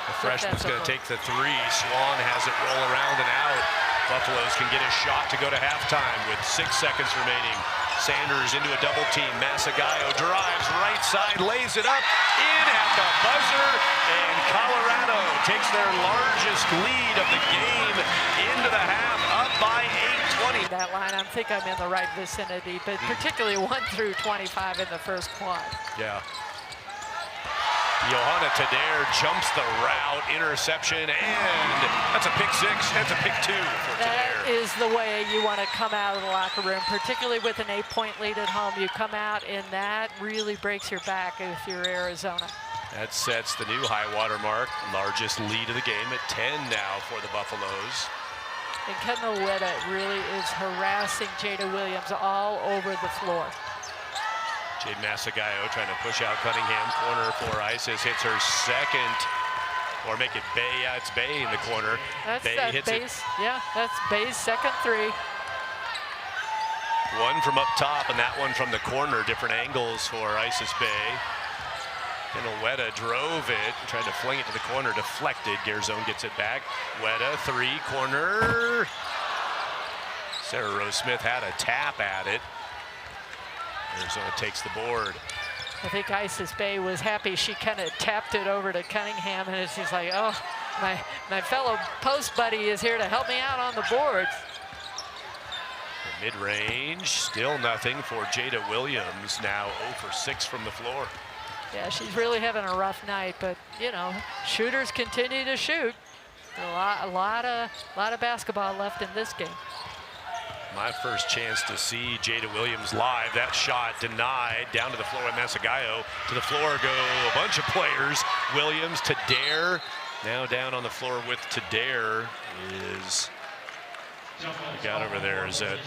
[SPEAKER 1] The freshman's going to take the three. Swan has it roll around and out. Buffaloes can get a shot to go to halftime with 6 seconds remaining. Sanders into a double team. Masagayo drives right side, lays it up, in at the buzzer, and Colorado takes their largest lead of the game into the half, up by 8-20.
[SPEAKER 2] That line, I think I'm in the right vicinity, but particularly 1 through 25 in the first quad.
[SPEAKER 1] Yeah. Johanna Tadair jumps the route, interception, and that's a pick 6. That's a pick 2 for Tadair.
[SPEAKER 2] That is the way you want to come out of the locker room, particularly with an 8-point lead at home. You come out, and that really breaks your back if you're Arizona.
[SPEAKER 1] That sets the new high water mark, largest lead of the game at 10 now for the Buffaloes.
[SPEAKER 2] And Kendall Weta really is harassing Jada Williams all over the floor.
[SPEAKER 1] Jade Masagayo trying to push out Cunningham. Corner for Isis. Hits her second. Or make it Bay. Yeah, it's Bay in the corner.
[SPEAKER 2] That's
[SPEAKER 1] Bay hits
[SPEAKER 2] Bay's,
[SPEAKER 1] it.
[SPEAKER 2] yeah, that's Bay's second three.
[SPEAKER 1] One from up top and that one from the corner. Different angles for Isis Bay. Kendall Weta drove it, tried to fling it to the corner, deflected. Garzone gets it back. Weta, three, corner. Sarah Rose Smith had a tap at it. Arizona takes the board.
[SPEAKER 2] I think Isis Bay was happy. She kind of tapped it over to Cunningham, and she's like, oh, my fellow post buddy is here to help me out on the boards.
[SPEAKER 1] The mid-range, still nothing for Jada Williams, now 0 for 6 from the floor.
[SPEAKER 2] Yeah, she's really having a rough night, but, you know, shooters continue to shoot. A lot of basketball left in this game.
[SPEAKER 1] My first chance to see Jada Williams live. That shot denied. Down to the floor with Masagayo. To the floor go a bunch of players. Williams, Tadair. Now down on the floor with Tadair is the guy over there. Is that?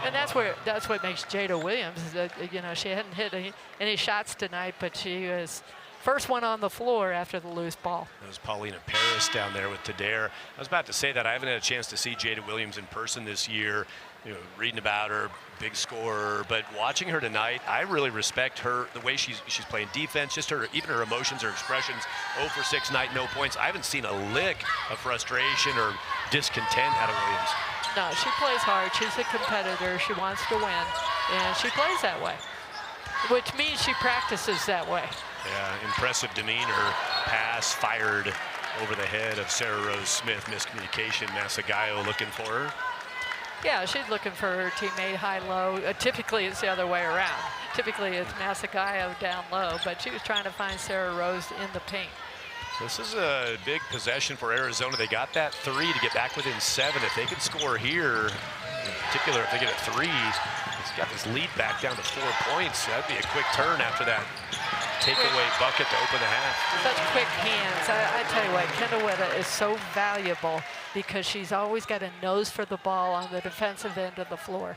[SPEAKER 2] And that's what makes Jada Williams is that, you know, she hadn't hit any shots tonight, but she was first one on the floor after the loose ball.
[SPEAKER 1] That was Paulina Paris down there with Tadair. I was about to say that I haven't had a chance to see Jada Williams in person this year. You know, reading about her, big scorer, but watching her tonight, I really respect her, the way she's playing defense, just her, even her emotions, her expressions. 0 for 6 night, no points. I haven't seen a lick of frustration or discontent out of Williams.
[SPEAKER 2] No, she plays hard. She's a competitor. She wants to win, and she plays that way, which means she practices that way.
[SPEAKER 1] Yeah, impressive demeanor. Pass fired over the head of Sarah Rose Smith. Miscommunication. Masagayo looking for her.
[SPEAKER 2] Yeah, she's looking for her teammate high-low. Typically, it's the other way around. Typically, it's Masagayo down low, but she was trying to find Sarah Rose in the paint.
[SPEAKER 1] This is a big possession for Arizona. They got that 3 to get back within 7. If they can score here, in particular, if they get a 3, it's got this lead back down to 4 points. That'd be a quick turn after that takeaway bucket to open the half.
[SPEAKER 2] Such quick hands. I tell you what, Kendall Wetta is so valuable because she's always got a nose for the ball on the defensive end of the floor.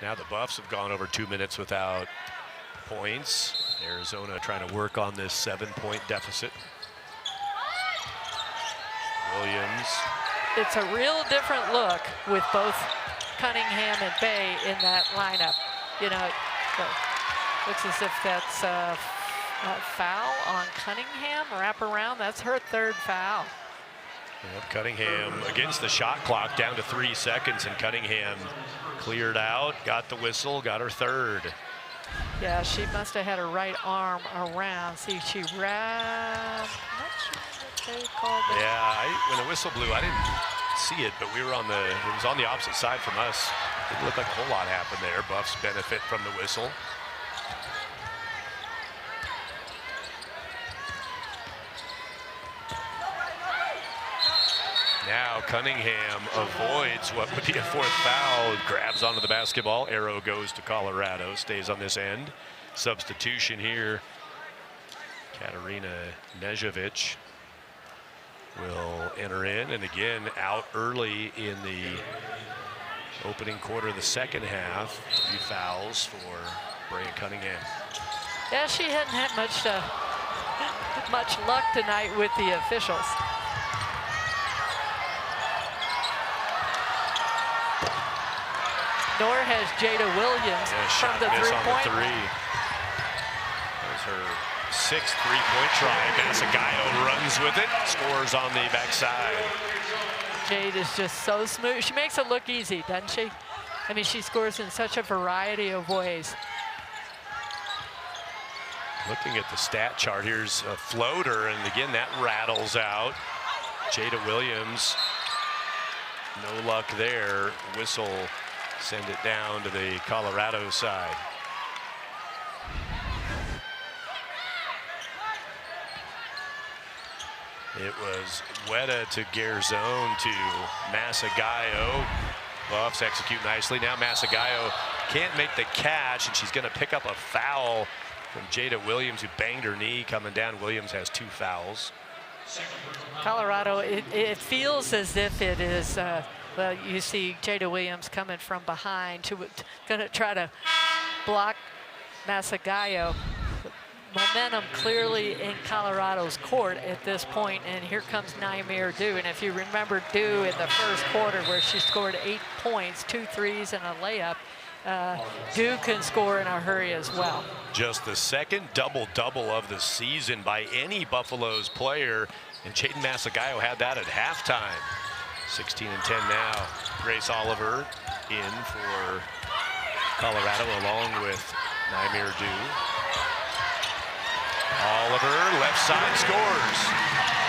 [SPEAKER 1] Now the Buffs have gone over 2 minutes without points. Arizona trying to work on this 7-point deficit. Williams.
[SPEAKER 2] It's a real different look with both Cunningham and Bay in that lineup. You know, it looks as if that's a foul on Cunningham, wrap around. That's her third foul.
[SPEAKER 1] Yep, Cunningham against the shot clock, down to 3 seconds, and Cunningham cleared out, got the whistle, got her third.
[SPEAKER 2] Yeah, she must have had her right arm around. See, she wrapped. Not sure what they called it.
[SPEAKER 1] Yeah, when the whistle blew, I didn't see it, but we were it was on the opposite side from us. Didn't look like a whole lot happened there. Buffs benefit from the whistle. Now Cunningham avoids what would be a fourth foul, grabs onto the basketball. Arrow goes to Colorado, stays on this end. Substitution here. Katarina Nejevic will enter in, and again out early in the opening quarter of the second half. 3 fouls for Brea Cunningham.
[SPEAKER 2] Yeah, she hadn't had much luck tonight with the officials. Nor has Jada Williams from the three-point.
[SPEAKER 1] That was her 6th three-point try. Masagayo runs with it, scores on the backside.
[SPEAKER 2] Jade is just so smooth. She makes it look easy, doesn't she? I mean, she scores in such a variety of ways.
[SPEAKER 1] Looking at the stat chart, here's a floater, and again, that rattles out. Jada Williams, no luck there. Whistle, send it down to the Colorado side. It was Wetta to Garzone to Masagayo. Buffs execute nicely. Now Masagayo can't make the catch, and she's going to pick up a foul from Jada Williams, who banged her knee coming down. Williams has 2 fouls.
[SPEAKER 2] Colorado, it feels as if it is, well, you see Jada Williams coming from behind, going to try to block Masagayo. Momentum clearly in Colorado's court at this point, and here comes Naimir Dew. And if you remember Dew in the first quarter where she scored 8 points, 2 threes and a layup, Dew can score in a hurry as well.
[SPEAKER 1] Just the second double-double of the season by any Buffaloes player, and Jaden Masagayo had that at halftime. 16 and 10 now. Grace Oliver in for Colorado along with Naimir Dew. Oliver, left side, scores.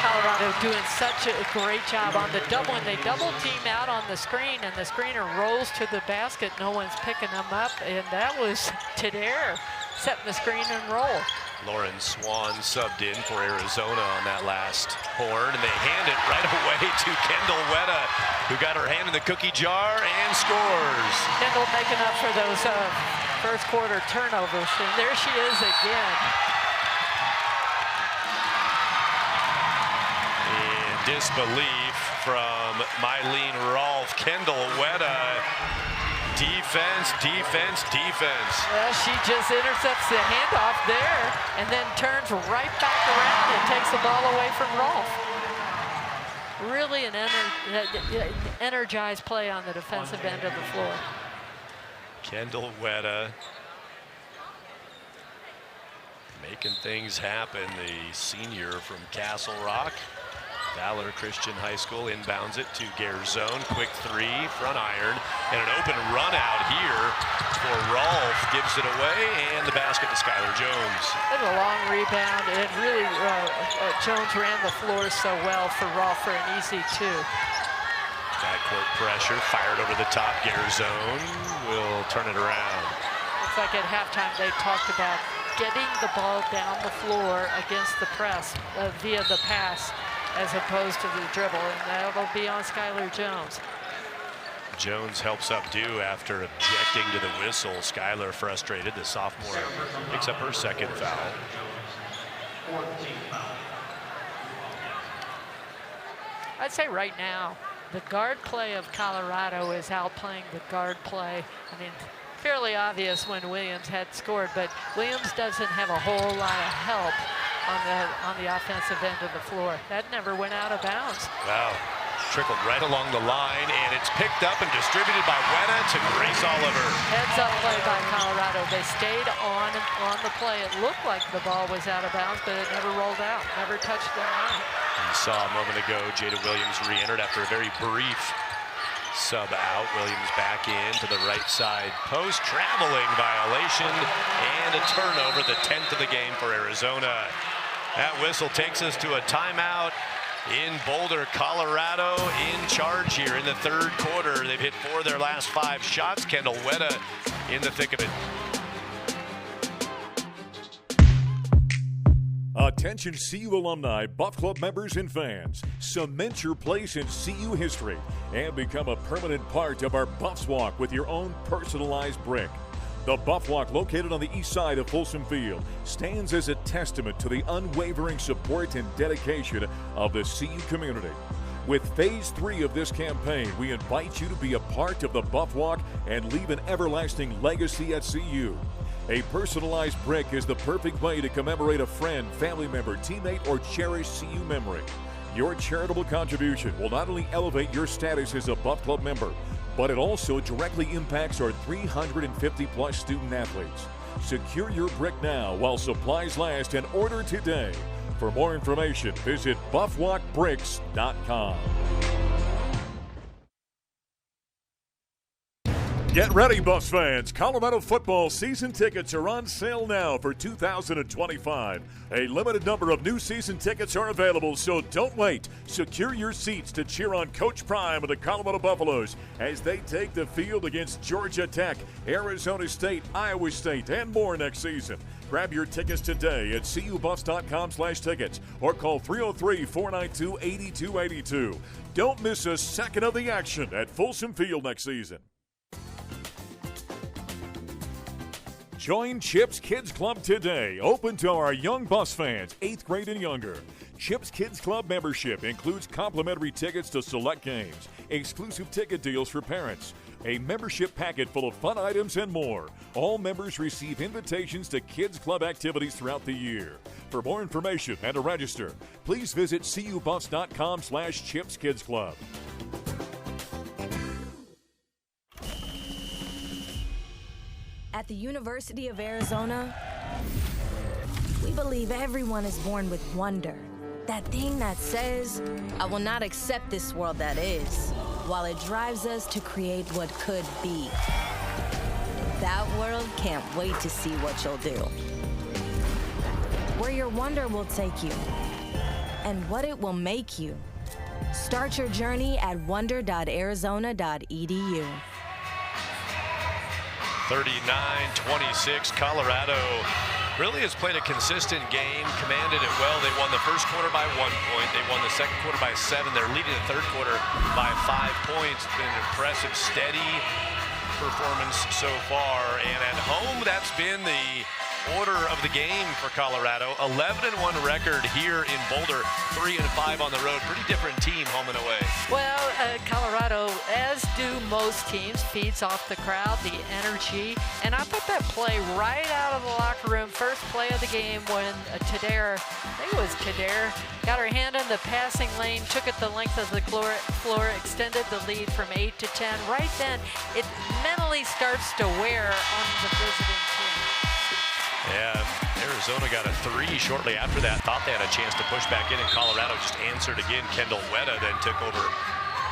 [SPEAKER 2] Colorado doing such a great job on the double, and they double team out on the screen, and the screener rolls to the basket. No one's picking them up, and that was Tadair setting the screen and roll.
[SPEAKER 1] Lauren Swan subbed in for Arizona on that last horn, and they hand it right away to Kendall Wetta, who got her hand in the cookie jar and scores.
[SPEAKER 2] Kendall making up for those first quarter turnovers, and there she is again.
[SPEAKER 1] Disbelief from Mylene Rolfe. Kendall Wetta, defense, defense, defense.
[SPEAKER 2] Well, she just intercepts the handoff there and then turns right back around and takes the ball away from Rolfe. Really an energized play on the defensive end of the floor.
[SPEAKER 1] Kendall Wetta making things happen. The senior from Castle Rock. Valor Christian High School inbounds it to Garzone. Quick 3, front iron, and an open run out here for Rolfe. Gives it away, and the basket to Skylar Jones.
[SPEAKER 2] It's a long rebound, and really Jones ran the floor so well for Rolfe for an easy 2.
[SPEAKER 1] Backcourt pressure, fired over the top. Garzone will turn it around.
[SPEAKER 2] Looks like at halftime they talked about getting the ball down the floor against the press via the pass, as opposed to the dribble, and that'll be on Skylar Jones.
[SPEAKER 1] Jones helps up Dew after objecting to the whistle. Skylar frustrated. The sophomore picks up her 2nd foul.
[SPEAKER 2] I'd say right now, the guard play of Colorado is outplaying the guard play. I mean, fairly obvious when Williams had scored, but Williams doesn't have a whole lot of help on the offensive end of the floor. That never went out of bounds.
[SPEAKER 1] Wow. Trickled right along the line, and it's picked up and distributed by Weta to Grace Oliver.
[SPEAKER 2] Heads up play by Colorado. They stayed on the play. It looked like the ball was out of bounds, but it never rolled out, never touched the line.
[SPEAKER 1] You saw a moment ago, Jada Williams re-entered after a very brief sub out. Williams back in to the right side post. Traveling violation and a turnover, the 10th of the game for Arizona. That whistle takes us to a timeout in Boulder. Colorado in charge here in the third quarter. They've hit 4 of their last 5 shots. Kendall Weta in the thick of it.
[SPEAKER 5] Attention CU alumni, Buff Club members, and fans. Cement your place in CU history and become a permanent part of our Buffs Walk with your own personalized brick. The Buff Walk, located on the east side of Folsom Field, stands as a testament to the unwavering support and dedication of the CU community. With Phase 3 of this campaign, we invite you to be a part of the Buff Walk and leave an everlasting legacy at CU. A personalized brick is the perfect way to commemorate a friend, family member, teammate, or cherished CU memory. Your charitable contribution will not only elevate your status as a Buff Club member, but it also directly impacts our 350-plus student athletes. Secure your brick now while supplies last and order today. For more information, visit buffwalkbricks.com. Get ready, Buffs fans. Colorado football season tickets are on sale now for 2025. A limited number of new season tickets are available, so don't wait. Secure your seats to cheer on Coach Prime of the Colorado Buffaloes as they take the field against Georgia Tech, Arizona State, Iowa State, and more next season. Grab your tickets today at cubuffs.com/tickets or call 303-492-8282. Don't miss a second of the action at Folsom Field next season. Join Chips Kids Club today, open to our young Buffs fans, 8th grade and younger. Chips Kids Club membership includes complimentary tickets to select games, exclusive ticket deals for parents, a membership packet full of fun items, and more. All members receive invitations to Kids Club activities throughout the year. For more information and to register, please visit cubuffs.com/ChipsKidsClub.
[SPEAKER 6] At the University of Arizona, we believe everyone is born with wonder. That thing that says, I will not accept this world that is, while it drives us to create what could be. That world can't wait to see what you'll do. Where your wonder will take you, and what it will make you. Start your journey at wonder.arizona.edu.
[SPEAKER 1] 39-26, Colorado really has played a consistent game, commanded it well. They won the first quarter by 1 point. They won the second quarter by 7. They're leading the third quarter by 5 points. It's been an impressive, steady performance so far. And at home, that's been the order of the game for Colorado. 11-1 record here in Boulder, 3-5 on the road. Pretty different team home and away.
[SPEAKER 2] Well, Colorado, as do most teams, feeds off the crowd, the energy. And I put that play right out of the locker room. First play of the game when Tadair, I think it was Tadair, got her hand in the passing lane, took it the length of the floor, extended the lead from 8 to 10. Right then, it mentally starts to wear on the visiting team.
[SPEAKER 1] Yeah, Arizona got a 3 shortly after that. Thought they had a chance to push back in, and Colorado just answered again. Kendall Weta then took over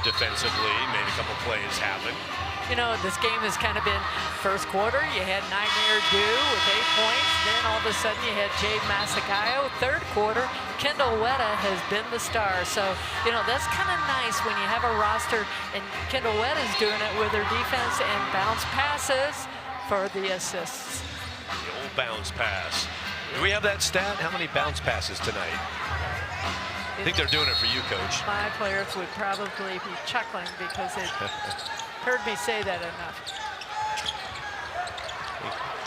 [SPEAKER 1] defensively, made a couple plays happen.
[SPEAKER 2] You know, this game has kind of been first quarter. You had Nightmare Dew with 8 points. Then all of a sudden you had Jade Masagayo. Third quarter, Kendall Weta has been the star. So, you know, that's kind of nice when you have a roster, and Kendall Weta's doing it with her defense and bounce passes for the assists.
[SPEAKER 1] The old bounce pass. Do we have that stat? How many bounce passes tonight? I think they're doing it for you, Coach.
[SPEAKER 2] My players would probably be chuckling because they heard me say that enough.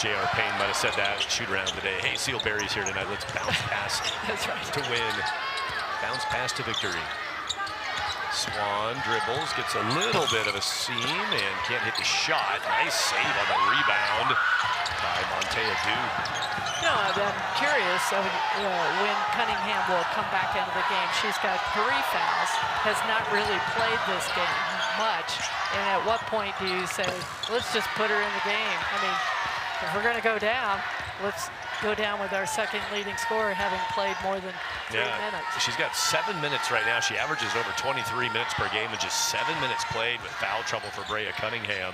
[SPEAKER 1] J.R. Payne might have said that shoot around today. Hey, Sealberry's here tonight. Let's bounce pass.
[SPEAKER 2] That's right.
[SPEAKER 1] To win. Bounce pass to victory. Swan dribbles, gets a little bit of a seam and can't hit the shot. Nice save on the rebound by Montea Dew.
[SPEAKER 2] You know, I'm curious when Cunningham will come back into the game. She's got 3 fouls, has not really played this game much. And at what point do you say, let's just put her in the game? I mean, if we're going to go down, let's go down with our second leading scorer having played more than 3 minutes.
[SPEAKER 1] She's got 7 minutes right now. She averages over 23 minutes per game and just 7 minutes played with foul trouble for Brea Cunningham.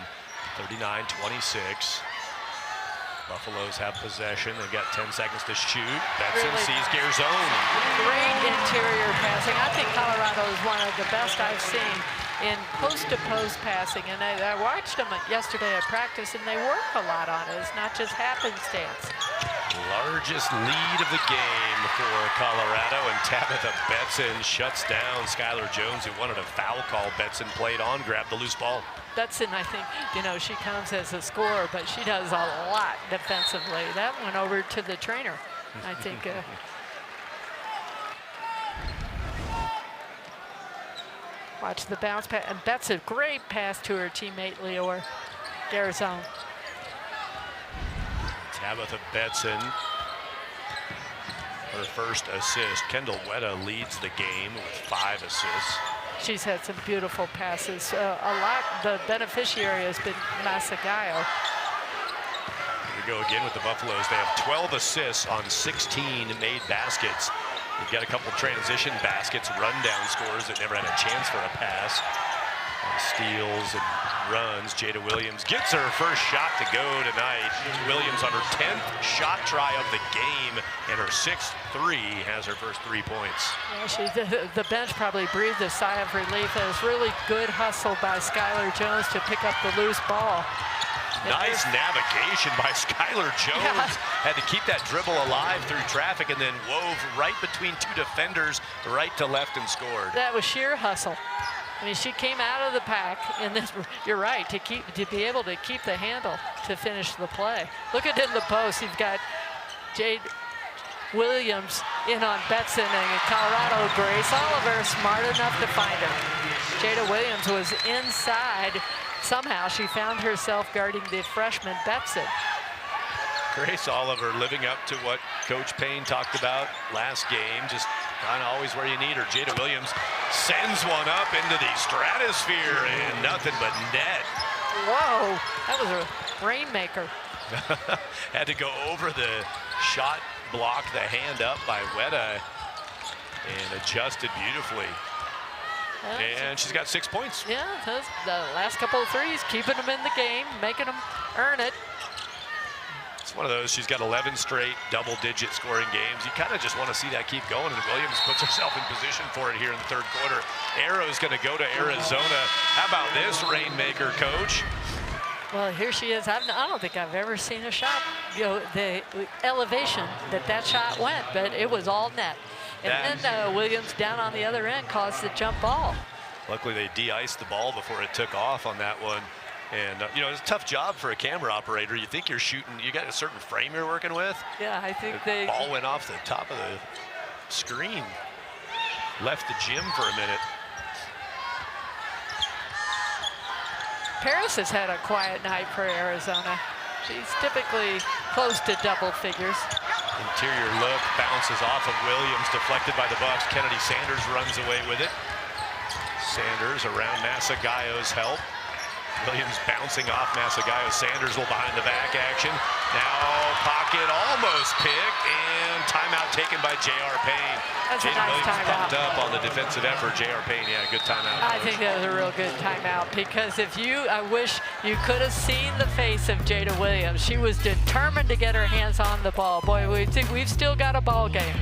[SPEAKER 1] 39-26. Buffaloes have possession. They've got 10 seconds to shoot. Betson sees Garzone.
[SPEAKER 2] Great interior passing. I think Colorado is one of the best I've seen in post-to-post passing. And I watched them yesterday at practice, and they work a lot on it. It's not just happenstance.
[SPEAKER 1] Largest lead of the game for Colorado, and Tabitha Betson shuts down Skylar Jones, who wanted a foul call. Betson played on, grabbed the loose ball.
[SPEAKER 2] Betson, I think, you know, she comes as a scorer, but she does a lot defensively. That went over to the trainer, I think. Watch the bounce pass, and that's a great pass to her teammate, Leora Garzone.
[SPEAKER 1] Tabitha Betson, her first assist. Kendall Wetta leads the game with 5 assists.
[SPEAKER 2] She's had some beautiful passes. The beneficiary has been Masagayo.
[SPEAKER 1] Here we go again with the Buffaloes. They have 12 assists on 16 made baskets. They've got a couple transition baskets, rundown scores that never had a chance for a pass. Steals and runs. Jada Williams gets her first shot to go tonight. Williams on her 10th shot try of the game, and her 6th 3 has her first 3 points.
[SPEAKER 2] Yeah, the bench probably breathed a sigh of relief. It was really good hustle by Skylar Jones to pick up the loose ball.
[SPEAKER 1] Nice navigation by Skylar Jones. Yeah. Had to keep that dribble alive through traffic and then wove right between 2 defenders, right to left, and scored.
[SPEAKER 2] That was sheer hustle. I mean, she came out of the pack, and this, you're right, to be able to keep the handle to finish the play. Look at in the post, you've got Jade Williams in on Betson, and Colorado, Grace Oliver, smart enough to find her. Jada Williams was inside. Somehow she found herself guarding the freshman Betson.
[SPEAKER 1] Grace Oliver living up to what Coach Payne talked about last game, just kind of always where you need her. Jada Williams sends one up into the stratosphere and nothing but net.
[SPEAKER 2] Whoa, that was a rainmaker.
[SPEAKER 1] Had to go over the shot block, the hand up by Wetta, and adjusted beautifully. And she's got 6 points.
[SPEAKER 2] Yeah, the last couple of threes, keeping them in the game, making them earn it.
[SPEAKER 1] It's one of those, she's got 11 straight double-digit scoring games. You kind of just want to see that keep going, and Williams puts herself in position for it here in the 3rd quarter. Arrow's going to go to Arizona. How about this rainmaker, Coach?
[SPEAKER 2] Well, here she is. I don't think I've ever seen a shot, you know, the elevation that shot went, but it was all net. And then Williams down on the other end caused the jump ball.
[SPEAKER 1] Luckily, they de-iced the ball before it took off on that one. And, you know, it's a tough job for a camera operator. You think you're shooting, you got a certain frame you're working with.
[SPEAKER 2] Yeah, I think
[SPEAKER 1] the ball went off the top of the screen. Left the gym for a minute.
[SPEAKER 2] Paris has had a quiet night for Arizona. She's typically close to double figures.
[SPEAKER 1] Interior look, bounces off of Williams, deflected by the Bucks. Kennedy Sanders runs away with it. Sanders around Masagayo's help. Williams bouncing off Masagayo. Sanders will behind the back action. Now pocket almost picked, and timeout taken by J.R. Payne.
[SPEAKER 2] That's
[SPEAKER 1] Jada
[SPEAKER 2] a nice
[SPEAKER 1] Williams
[SPEAKER 2] timeout.
[SPEAKER 1] pumped up on the defensive effort. J.R. Payne, yeah, good timeout.
[SPEAKER 2] I think that was a real good timeout, because I wish you could have seen the face of Jada Williams. She was determined to get her hands on the ball. Boy, we think we've still got a ball game.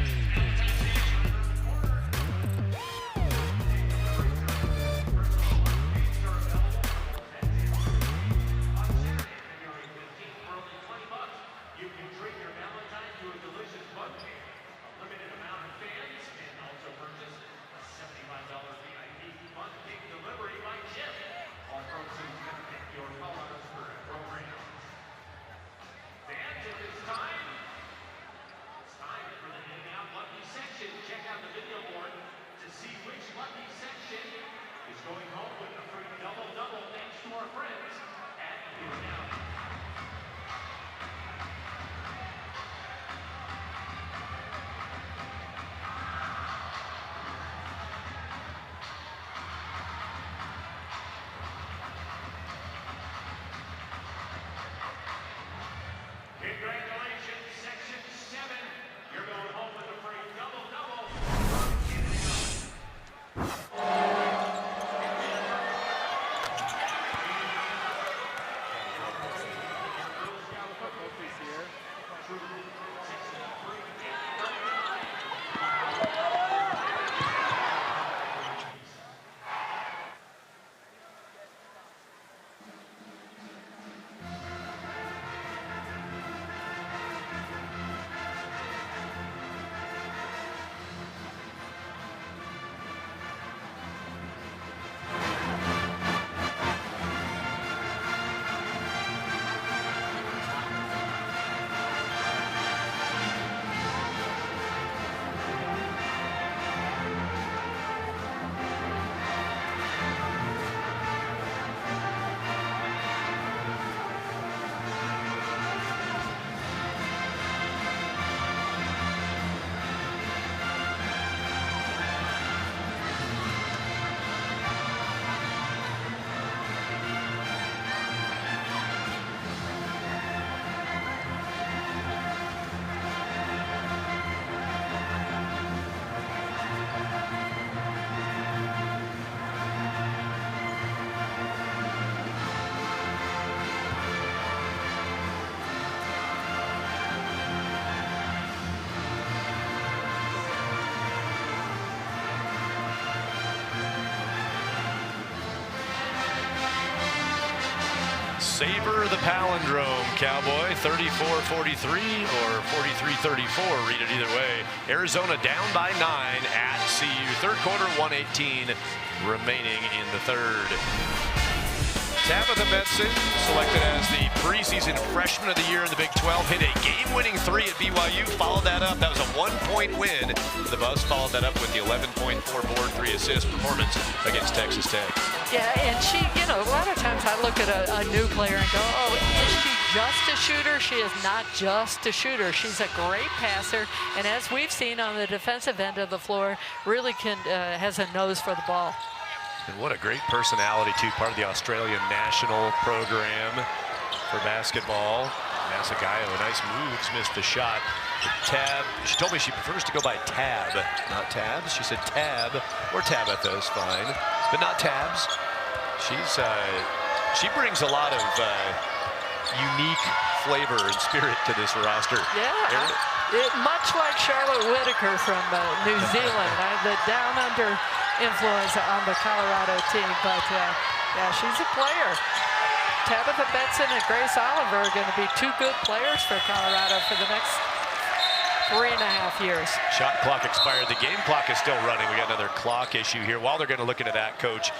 [SPEAKER 3] to see which lucky section is going home with a free double-double thanks to our friends at Discount. Congratulations, Section 7. You're going home with a free double-double.
[SPEAKER 1] Savor the palindrome, Cowboy. 34-43 or 43-34. Read it either way. Arizona down by 9 at CU. Third quarter, 1:18 remaining in the third. Tabitha Betson, selected as the preseason freshman of the year in the Big 12, hit a game-winning 3 at BYU. Followed that up. That was a 1-point win. The Buffs followed that up with the 11.4 board, 3 assist performance against Texas Tech.
[SPEAKER 2] Yeah, and she, a lot of times I look at a new player and go, oh, is she just a shooter? She is not just a shooter. She's a great passer, and as we've seen on the defensive end of the floor, really has a nose for the ball.
[SPEAKER 1] And what a great personality, too, part of the Australian national program for basketball. Masagayo, nice moves, missed the shot. Tab, she told me she prefers to go by Tab, not Tabs. She said Tab, or Tabitha is fine, but not Tabs. She brings a lot of unique flavor and spirit to this roster.
[SPEAKER 2] Yeah, much like Charlotte Whitaker from New Zealand, the down under influence on the Colorado team, but yeah, she's a player. Tabitha Betson and Grace Oliver are going to be 2 good players for Colorado for the next 3.5 years. Shot
[SPEAKER 1] clock expired. The game clock is still running. We got another clock issue here. While they're going to look into that, Coach,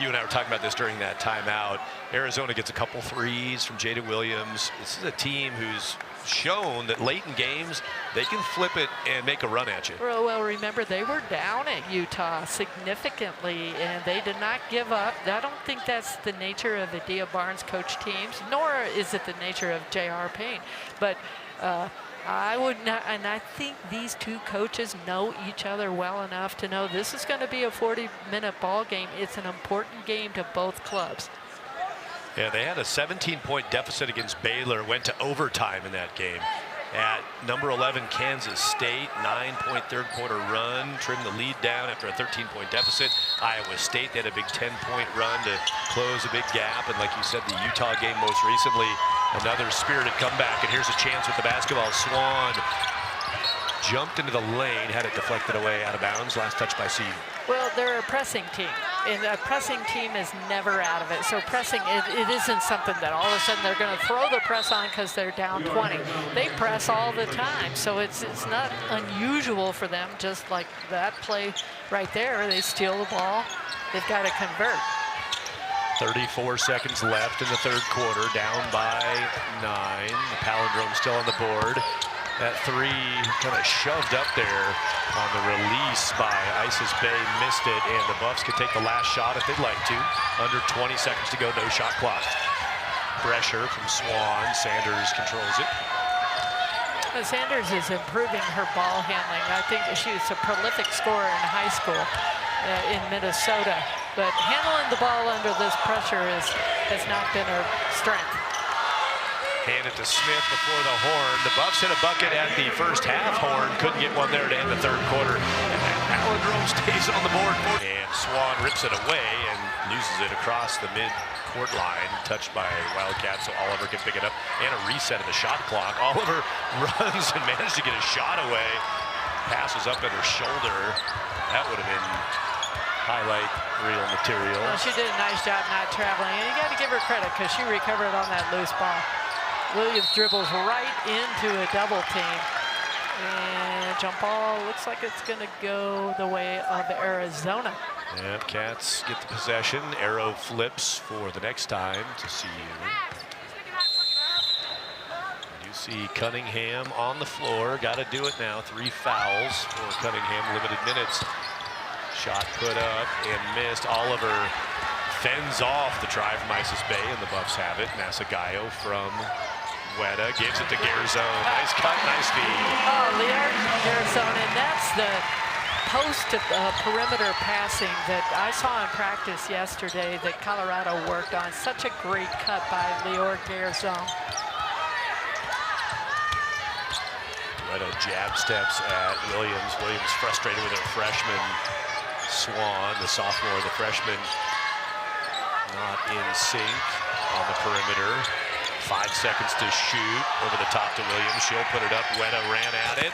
[SPEAKER 1] you and I were talking about this during that timeout. Arizona gets a couple threes from Jada Williams. This is a team who's shown that late in games, they can flip it and make a run at you.
[SPEAKER 2] Well, remember, they were down at Utah significantly, and they did not give up. I don't think that's the nature of the Dia Barnes coach teams, nor is it the nature of J.R. Payne. But I would not, and I think these 2 coaches know each other well enough to know this is going to be a 40-minute ball game. It's an important game to both clubs.
[SPEAKER 1] Yeah, they had a 17-point deficit against Baylor, went to overtime in that game. At number 11, Kansas State, 9-point third quarter run, trimmed the lead down after a 13-point deficit. Iowa State, they had a big 10-point run to close a big gap. And like you said, the Utah game most recently, another spirited comeback. And here's a chance with the basketball. Swan jumped into the lane, had it deflected away out of bounds. Last touch by CU.
[SPEAKER 2] Well, they're a pressing team, and a pressing team is never out of it. So pressing, it isn't something that all of a sudden they're going to throw the press on because they're down 20. They press all the time, so it's not unusual for them. Just like that play right there, they steal the ball. They've got to convert.
[SPEAKER 1] 34 seconds left in the third quarter, down by 9. The palindrome still on the board. That three kind of shoved up there on the release by Isis Bay, missed it, and the Buffs could take the last shot if they'd like to. Under 20 seconds to go, no shot clock. Pressure from Swan. Sanders controls it.
[SPEAKER 2] Sanders is improving her ball handling. I think she was a prolific scorer in high school in Minnesota, but handling the ball under this pressure has not been her strength.
[SPEAKER 1] Hand it to Smith before the horn. The Buffs hit a bucket at the first half horn. Couldn't get one there to end the third quarter. And that palindrome stays on the board. And Swan rips it away and loses it across the mid-court line. Touched by Wildcats, so Oliver can pick it up. And a reset of the shot clock. Oliver runs and manages to get a shot away. Passes up at her shoulder. That would have been highlight reel material.
[SPEAKER 2] Well, she did a nice job not traveling. And you got to give her credit because she recovered on that loose ball. Williams dribbles right into a double team. And jump ball looks like it's going to go the way of Arizona.
[SPEAKER 1] Yeah, Cats get the possession. Arrow flips for the next time to CU. You see Cunningham on the floor. Got to do it now. 3 fouls for Cunningham. Limited minutes. Shot put up and missed. Oliver fends off the try from Isis Bay, and the Buffs have it. Masagayo from Weta gives it to Garzone. Nice cut, nice feed.
[SPEAKER 2] Oh, Garzone, and that's the post perimeter passing that I saw in practice yesterday that Colorado worked on. Such a great cut by Leor Garzone.
[SPEAKER 1] Weta jab steps at Williams. Williams frustrated with her freshman. Swan, the sophomore, the freshman, not in sync on the perimeter. 5 seconds to shoot over the top to Williams. She'll put it up. Weta ran at it,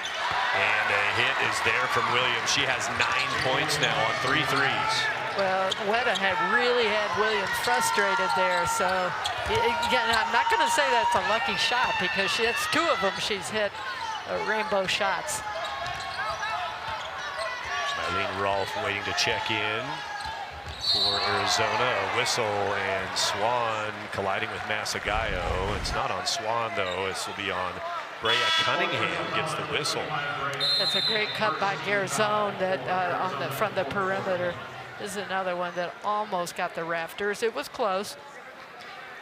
[SPEAKER 1] and a hit is there from Williams. She has 9 points now on 3 threes.
[SPEAKER 2] Well, Weta had really had Williams frustrated there. So again, I'm not going to say that's a lucky shot because that's 2 of them she's hit rainbow shots.
[SPEAKER 1] Eileen Rolfe waiting to check in for Arizona. A whistle, and Swan colliding with Masagayo. It's not on Swan, though. This will be on Brea Cunningham. Gets the whistle.
[SPEAKER 2] That's a great cut by Garzone that from the perimeter. This is another one that almost got the rafters. It was close.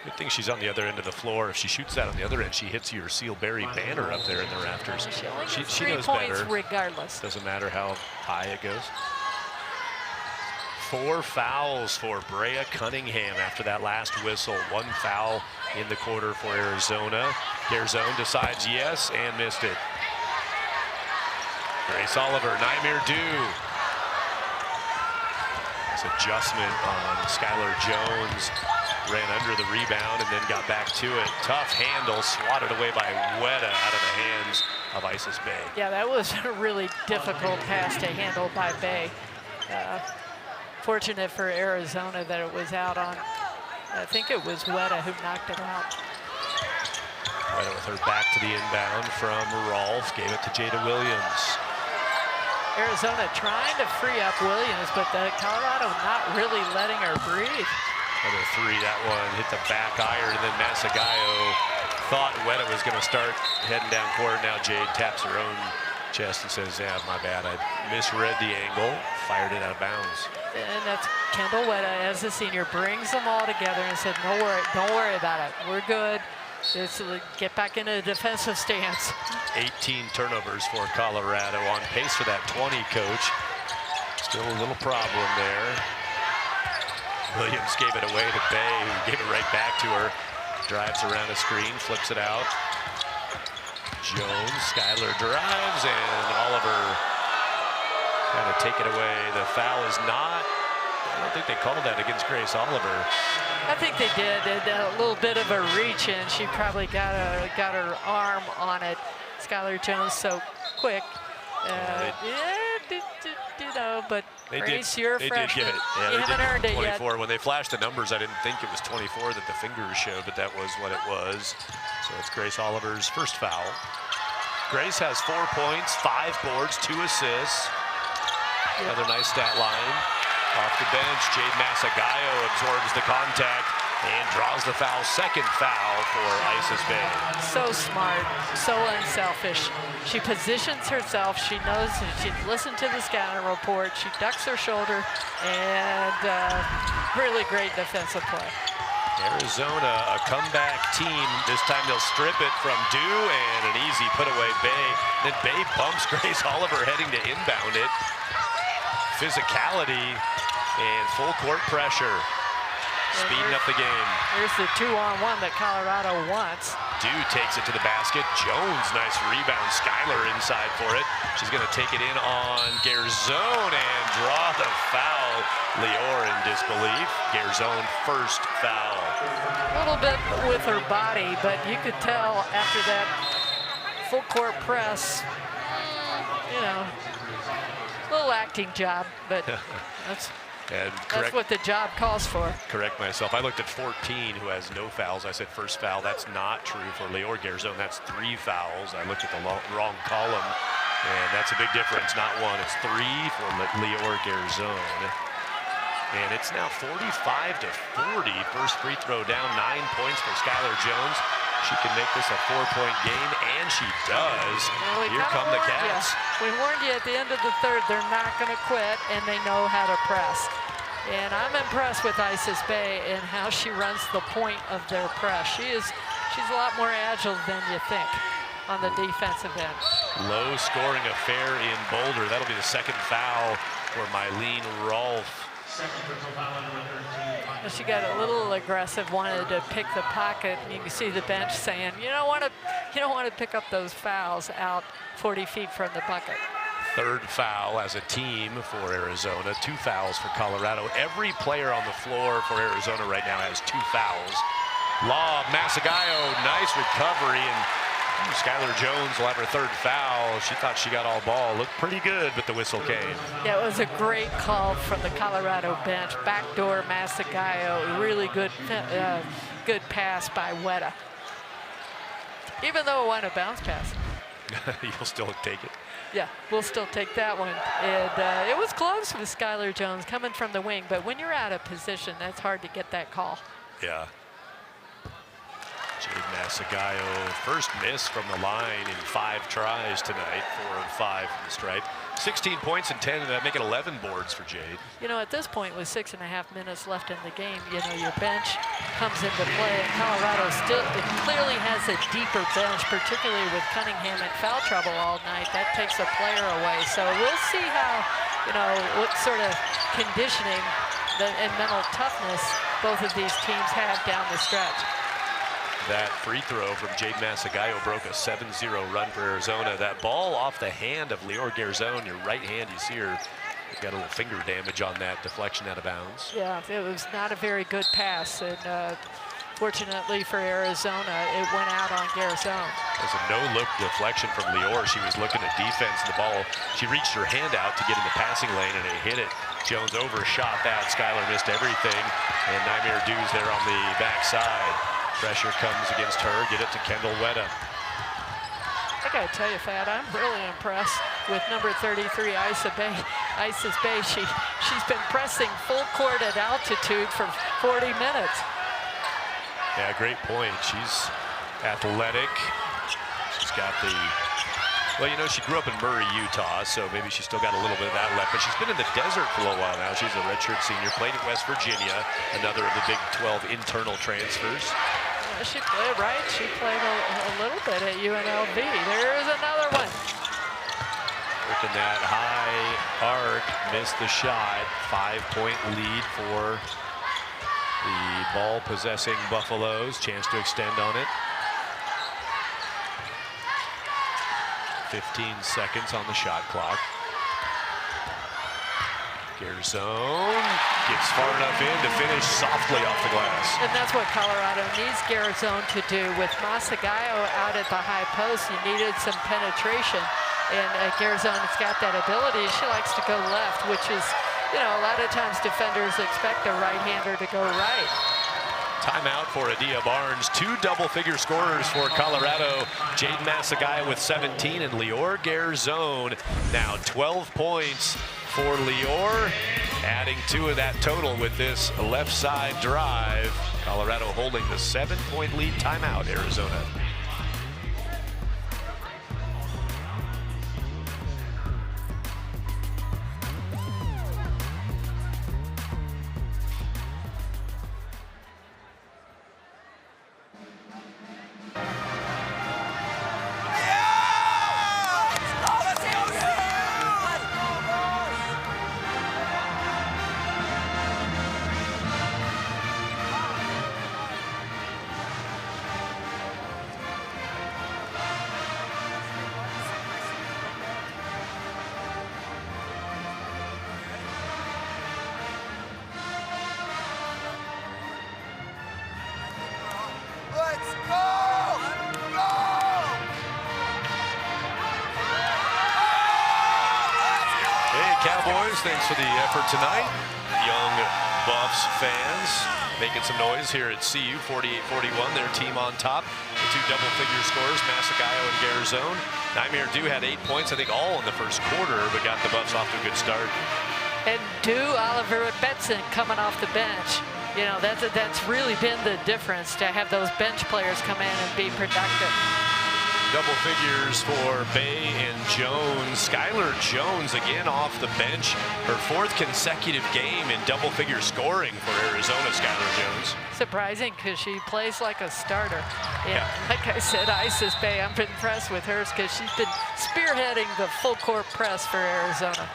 [SPEAKER 1] Good thing she's on the other end of the floor. If she shoots that on the other end, she hits your Seal Berry banner up there in the rafters. She knows better.
[SPEAKER 2] Regardless.
[SPEAKER 1] Doesn't matter how high it goes. 4 fouls for Brea Cunningham after that last whistle. 1 foul in the quarter for Arizona. Garzone decides yes and missed it. Grace Oliver, Nymir Dew. Nice adjustment on Skylar Jones. Ran under the rebound and then got back to it. Tough handle, swatted away by Weta out of the hands of Isis Bay.
[SPEAKER 2] Yeah, that was a really difficult pass to handle by Bay. Fortunate for Arizona that it was out on, I think it was Weta who knocked it out.
[SPEAKER 1] Weta with her back to the inbound from Rolfe, gave it to Jada Williams.
[SPEAKER 2] Arizona trying to free up Williams, but Colorado not really letting her breathe.
[SPEAKER 1] Another 3, that one hit the back iron, and then Masagayo thought Weta was going to start heading down court. Now Jade taps her own chest and says, yeah, my bad, I misread the angle, fired it out of bounds.
[SPEAKER 2] And that's Kendall Weta, as a senior, brings them all together and said, don't worry about it, we're good. Just get back into a defensive stance. 18
[SPEAKER 1] turnovers for Colorado, on pace for that 20, coach. Still a little problem there. Williams gave it away to Bay, who gave it right back to her. Drives around a screen, flips it out. Jones, Skylar drives, and Oliver kind of take it away. The foul is not, I don't think they called that against Grace Oliver.
[SPEAKER 2] I think they did. A little bit of a reach, and she probably got her arm on it. Skylar Jones so quick. But Grace, you're a freshman.
[SPEAKER 1] Did give it. Yeah,
[SPEAKER 2] you haven't earned it
[SPEAKER 1] 24.
[SPEAKER 2] yet.
[SPEAKER 1] When they flashed the numbers, I didn't think it was 24 that the fingers showed, but that was what it was. So it's Grace Oliver's first foul. Grace has 4 points, 5 boards, 2 assists. Another nice stat line. Off the bench, Jade Masagayo absorbs the contact, And draws the foul, second foul for Isis Bay.
[SPEAKER 2] So smart, so unselfish. She positions herself. She knows that she listened to the scouting report. She ducks her shoulder, and really great defensive play.
[SPEAKER 1] Arizona, a comeback team. This time they'll strip it from Dew, and an easy put away Bay. Then Bay bumps Grace Oliver heading to inbound it. Physicality and full court pressure. Speeding up the game.
[SPEAKER 2] Here's the 2-on-1 that Colorado wants.
[SPEAKER 1] Dew takes it to the basket. Jones, nice rebound. Skyler inside for it. She's going to take it in on Garzone and draw the foul. Lior in disbelief. Garzone, first foul.
[SPEAKER 2] A little bit with her body, but you could tell after that full court press, you know, a little acting job, but that's what the job calls for.
[SPEAKER 1] Correct myself. I looked at 14, who has no fouls. I said first foul. That's not true for Lior Garzone. That's 3 fouls. I looked at the wrong column, and that's a big difference. Not 1, it's 3 for Lior Garzone. And it's now 45-40. First free throw down, 9 points for Skylar Jones. She can make this a 4-point game, and she does.
[SPEAKER 2] Well,
[SPEAKER 1] Here come the Cats.
[SPEAKER 2] We warned you at the end of the third, they're not going to quit, and they know how to press. And I'm impressed with Isis Bay and how she runs the point of their press. She's a lot more agile than you think on the defensive end.
[SPEAKER 1] Low scoring affair in Boulder. That'll be the second foul for Mylene Rolfe.
[SPEAKER 2] She got a little aggressive, wanted to pick the pocket. You can see the bench saying, you don't want to pick up those fouls out 40 feet from the bucket.
[SPEAKER 1] Third foul as a team for Arizona. 2 fouls for Colorado. Every player on the floor for Arizona right now has 2 fouls. Lob, Masagayo, nice recovery, and Skylar Jones will have her third foul. She thought she got all ball. Looked pretty good, but the whistle came.
[SPEAKER 2] Yeah, it was a great call from the Colorado bench. Backdoor Masagayo, really good pass by Weta. Even though it wasn't a bounce pass.
[SPEAKER 1] You'll still take it.
[SPEAKER 2] Yeah, we'll still take that one. And it was close with Skylar Jones coming from the wing, but when you're out of position, that's hard to get that call.
[SPEAKER 1] Yeah. Jade Masagayo, first miss from the line in 5 tries tonight, 4 of 5 from the stripe. 16 points and 10, and that make it 11 boards for Jade.
[SPEAKER 2] You know, at this point, with 6.5 minutes left in the game, you know, your bench comes into play, and Colorado clearly has a deeper bench, particularly with Cunningham in foul trouble all night. That takes a player away. So we'll see how, you know, what sort of conditioning and mental toughness both of these teams have down the stretch.
[SPEAKER 1] That free throw from Jade Masagayo broke a 7-0 run for Arizona. That ball off the hand of Lior Garzone, your right hand, you see her got a little finger damage on that deflection out of bounds.
[SPEAKER 2] Yeah, it was not a very good pass, and fortunately for Arizona, it went out on Garzone.
[SPEAKER 1] It was a no-look deflection from Lior. She was looking at defense, and the ball, she reached her hand out to get in the passing lane, and it hit it. Jones overshot that. Skylar missed everything, and Naimir Dew's there on the backside. Pressure comes against her. Get it to Kendall Weta.
[SPEAKER 2] I gotta tell you, Fat, I'm really impressed with number 33, Isis Bay. She's been pressing full court at altitude for 40 minutes.
[SPEAKER 1] Yeah, great point. She's athletic. She's got the, well, you know, she grew up in Murray, Utah, so maybe she's still got a little bit of that left, but she's been in the desert for a little while now. She's a redshirt senior, played at West Virginia, another of the Big 12 internal transfers.
[SPEAKER 2] She played, right? She played a little bit at UNLV. There's another one.
[SPEAKER 1] Working that high arc, missed the shot. 5-point lead for the ball-possessing Buffaloes. Chance to extend on it. 15 seconds on the shot clock. Garzone gets far enough in to finish softly off the glass.
[SPEAKER 2] And that's what Colorado needs Garzone to do. With Masagayo out at the high post, you needed some penetration. And Garzone's got that ability. She likes to go left, which is, you know, a lot of times defenders expect a right-hander to go right.
[SPEAKER 1] Timeout for Adia Barnes. 2 double-figure scorers for Colorado. Jade Masagayo with 17 and Lior Garzone now 12 points for Lior. adding 2 of that total with this left side drive. Colorado holding the 7-point lead. Timeout, Arizona. Cowboys, thanks for the effort tonight. Young Buffs fans making some noise here at CU, 48-41, their team on top. The 2 double-figure scores, Masagayo and Garzone. Nymir Dew had 8 points, I think all in the first quarter, but got the Buffs off to a good start.
[SPEAKER 2] And Dew, Oliver, and Betson coming off the bench. You know, that's really been the difference, to have those bench players come in and be productive.
[SPEAKER 1] Double figures for Bay and Jones. Skylar Jones again off the bench. Her 4th consecutive game in double figure scoring for Arizona, Skylar Jones.
[SPEAKER 2] Surprising, because she plays like a starter. Yeah. Like I said, Isis Bay, I'm impressed with hers because she's been spearheading the full court press for Arizona.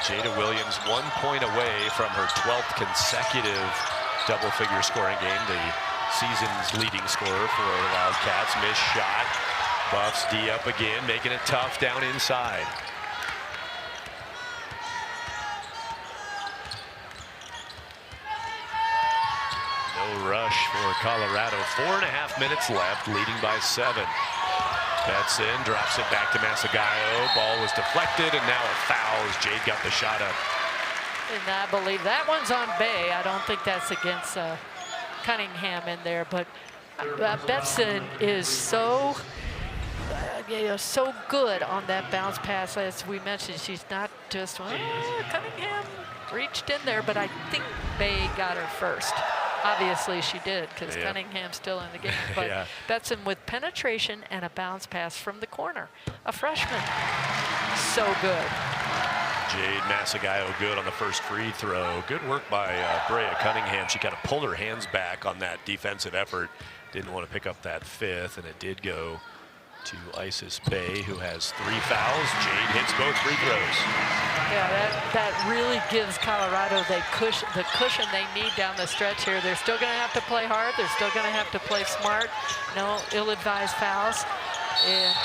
[SPEAKER 1] Jada Williams 1 point away from her 12th consecutive double figure scoring game. The season's leading scorer for the Wildcats. Missed shot. Buffs D up again, making it tough down inside. No rush for Colorado. 4.5 minutes left, leading by 7. Betson drops it back to Masagayo. Ball was deflected, and now a foul as Jade got the shot up.
[SPEAKER 2] And I believe that one's on Bay. I don't think that's against Cunningham in there, but Betson is so so good on that bounce pass. As we mentioned, she's not just, well, Cunningham reached in there, but I think Bay got her first. Obviously she did, because Cunningham's still in the game. But Betson with penetration and a bounce pass from the corner. A freshman. So good.
[SPEAKER 1] Jade Masagayo good on the first free throw. Good work by Brea Cunningham. She kind of pulled her hands back on that defensive effort. Didn't want to pick up that 5th, and it did go to Isis Bay, who has 3 fouls. Jade hits both free throws.
[SPEAKER 2] Yeah, that really gives Colorado the cushion they need down the stretch here. They're still going to have to play hard. They're still going to have to play smart. No ill-advised fouls. And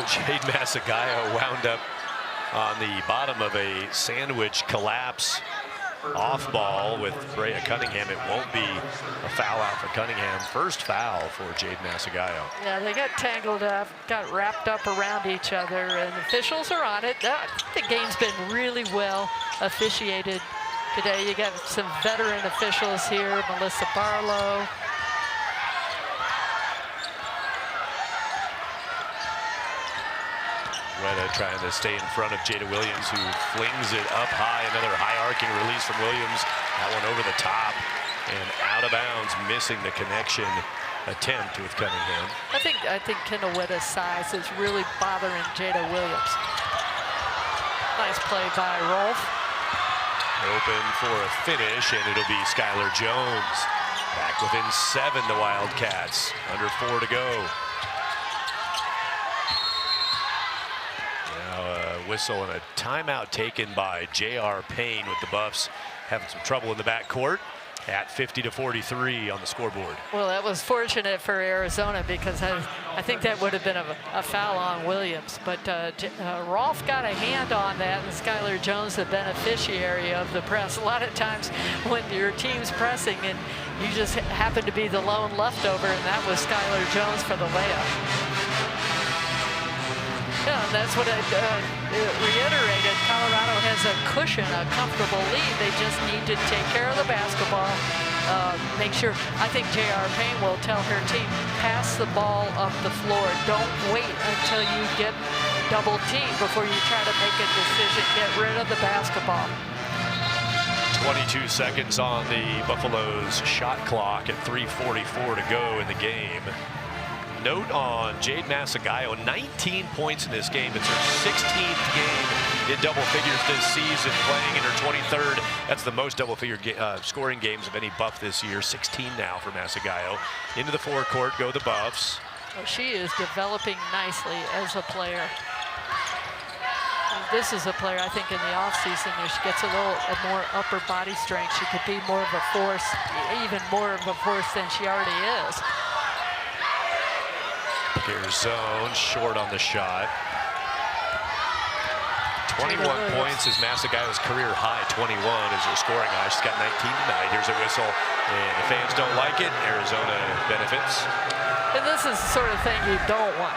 [SPEAKER 1] Jade Masagayo wound up on the bottom of a sandwich collapse off ball with Brea Cunningham. It won't be a foul out for Cunningham. First foul for Jade Masagayo.
[SPEAKER 2] Yeah, they got tangled up, got wrapped up around each other, and officials are on it. The game's been really well officiated today. You got some veteran officials here, Melissa Barlow.
[SPEAKER 1] Weta trying to stay in front of Jada Williams, who flings it up high. Another high arcing release from Williams. That one over the top and out of bounds, missing the connection attempt with Cunningham.
[SPEAKER 2] I think Kendall Weta's size is really bothering Jada Williams. Nice play by Rolf.
[SPEAKER 1] Open for a finish, and it'll be Skylar Jones. Back within 7, the Wildcats. Under 4 to go. Whistle and a timeout taken by J.R. Payne, with the Buffs having some trouble in the backcourt at 50-43 on the scoreboard.
[SPEAKER 2] Well, that was fortunate for Arizona, because I think that would have been a foul on Williams. But Rolf got a hand on that, and Skylar Jones, the beneficiary of the press. A lot of times when your team's pressing and you just happen to be the lone leftover, and that was Skylar Jones for the layup. Yeah, and that's what I reiterated. Colorado has a cushion, a comfortable lead. They just need to take care of the basketball. Make sure, I think J.R. Payne will tell her team, pass the ball up the floor. Don't wait until you get double team before you try to make a decision. Get rid of the basketball.
[SPEAKER 1] 22 seconds on the Buffaloes shot clock at 3:44 to go in the game. Note on Jade Masagayo, 19 points in this game. It's her 16th game in double figures this season, playing in her 23rd. That's the most double-figure scoring games of any Buff this year. 16 now for Masagayo. Into the forecourt go the Buffs.
[SPEAKER 2] Oh, she is developing nicely as a player. This is a player, I think, in the offseason, if she gets a little more upper body strength, she could be more of a force, even more of a force than she already is.
[SPEAKER 1] Here's zone, short on the shot. 21 points is Masagayo's career high. 21 is her scoring high. She's got 19 tonight. Here's a whistle, and the fans don't like it. Arizona benefits.
[SPEAKER 2] And this is the sort of thing you don't want.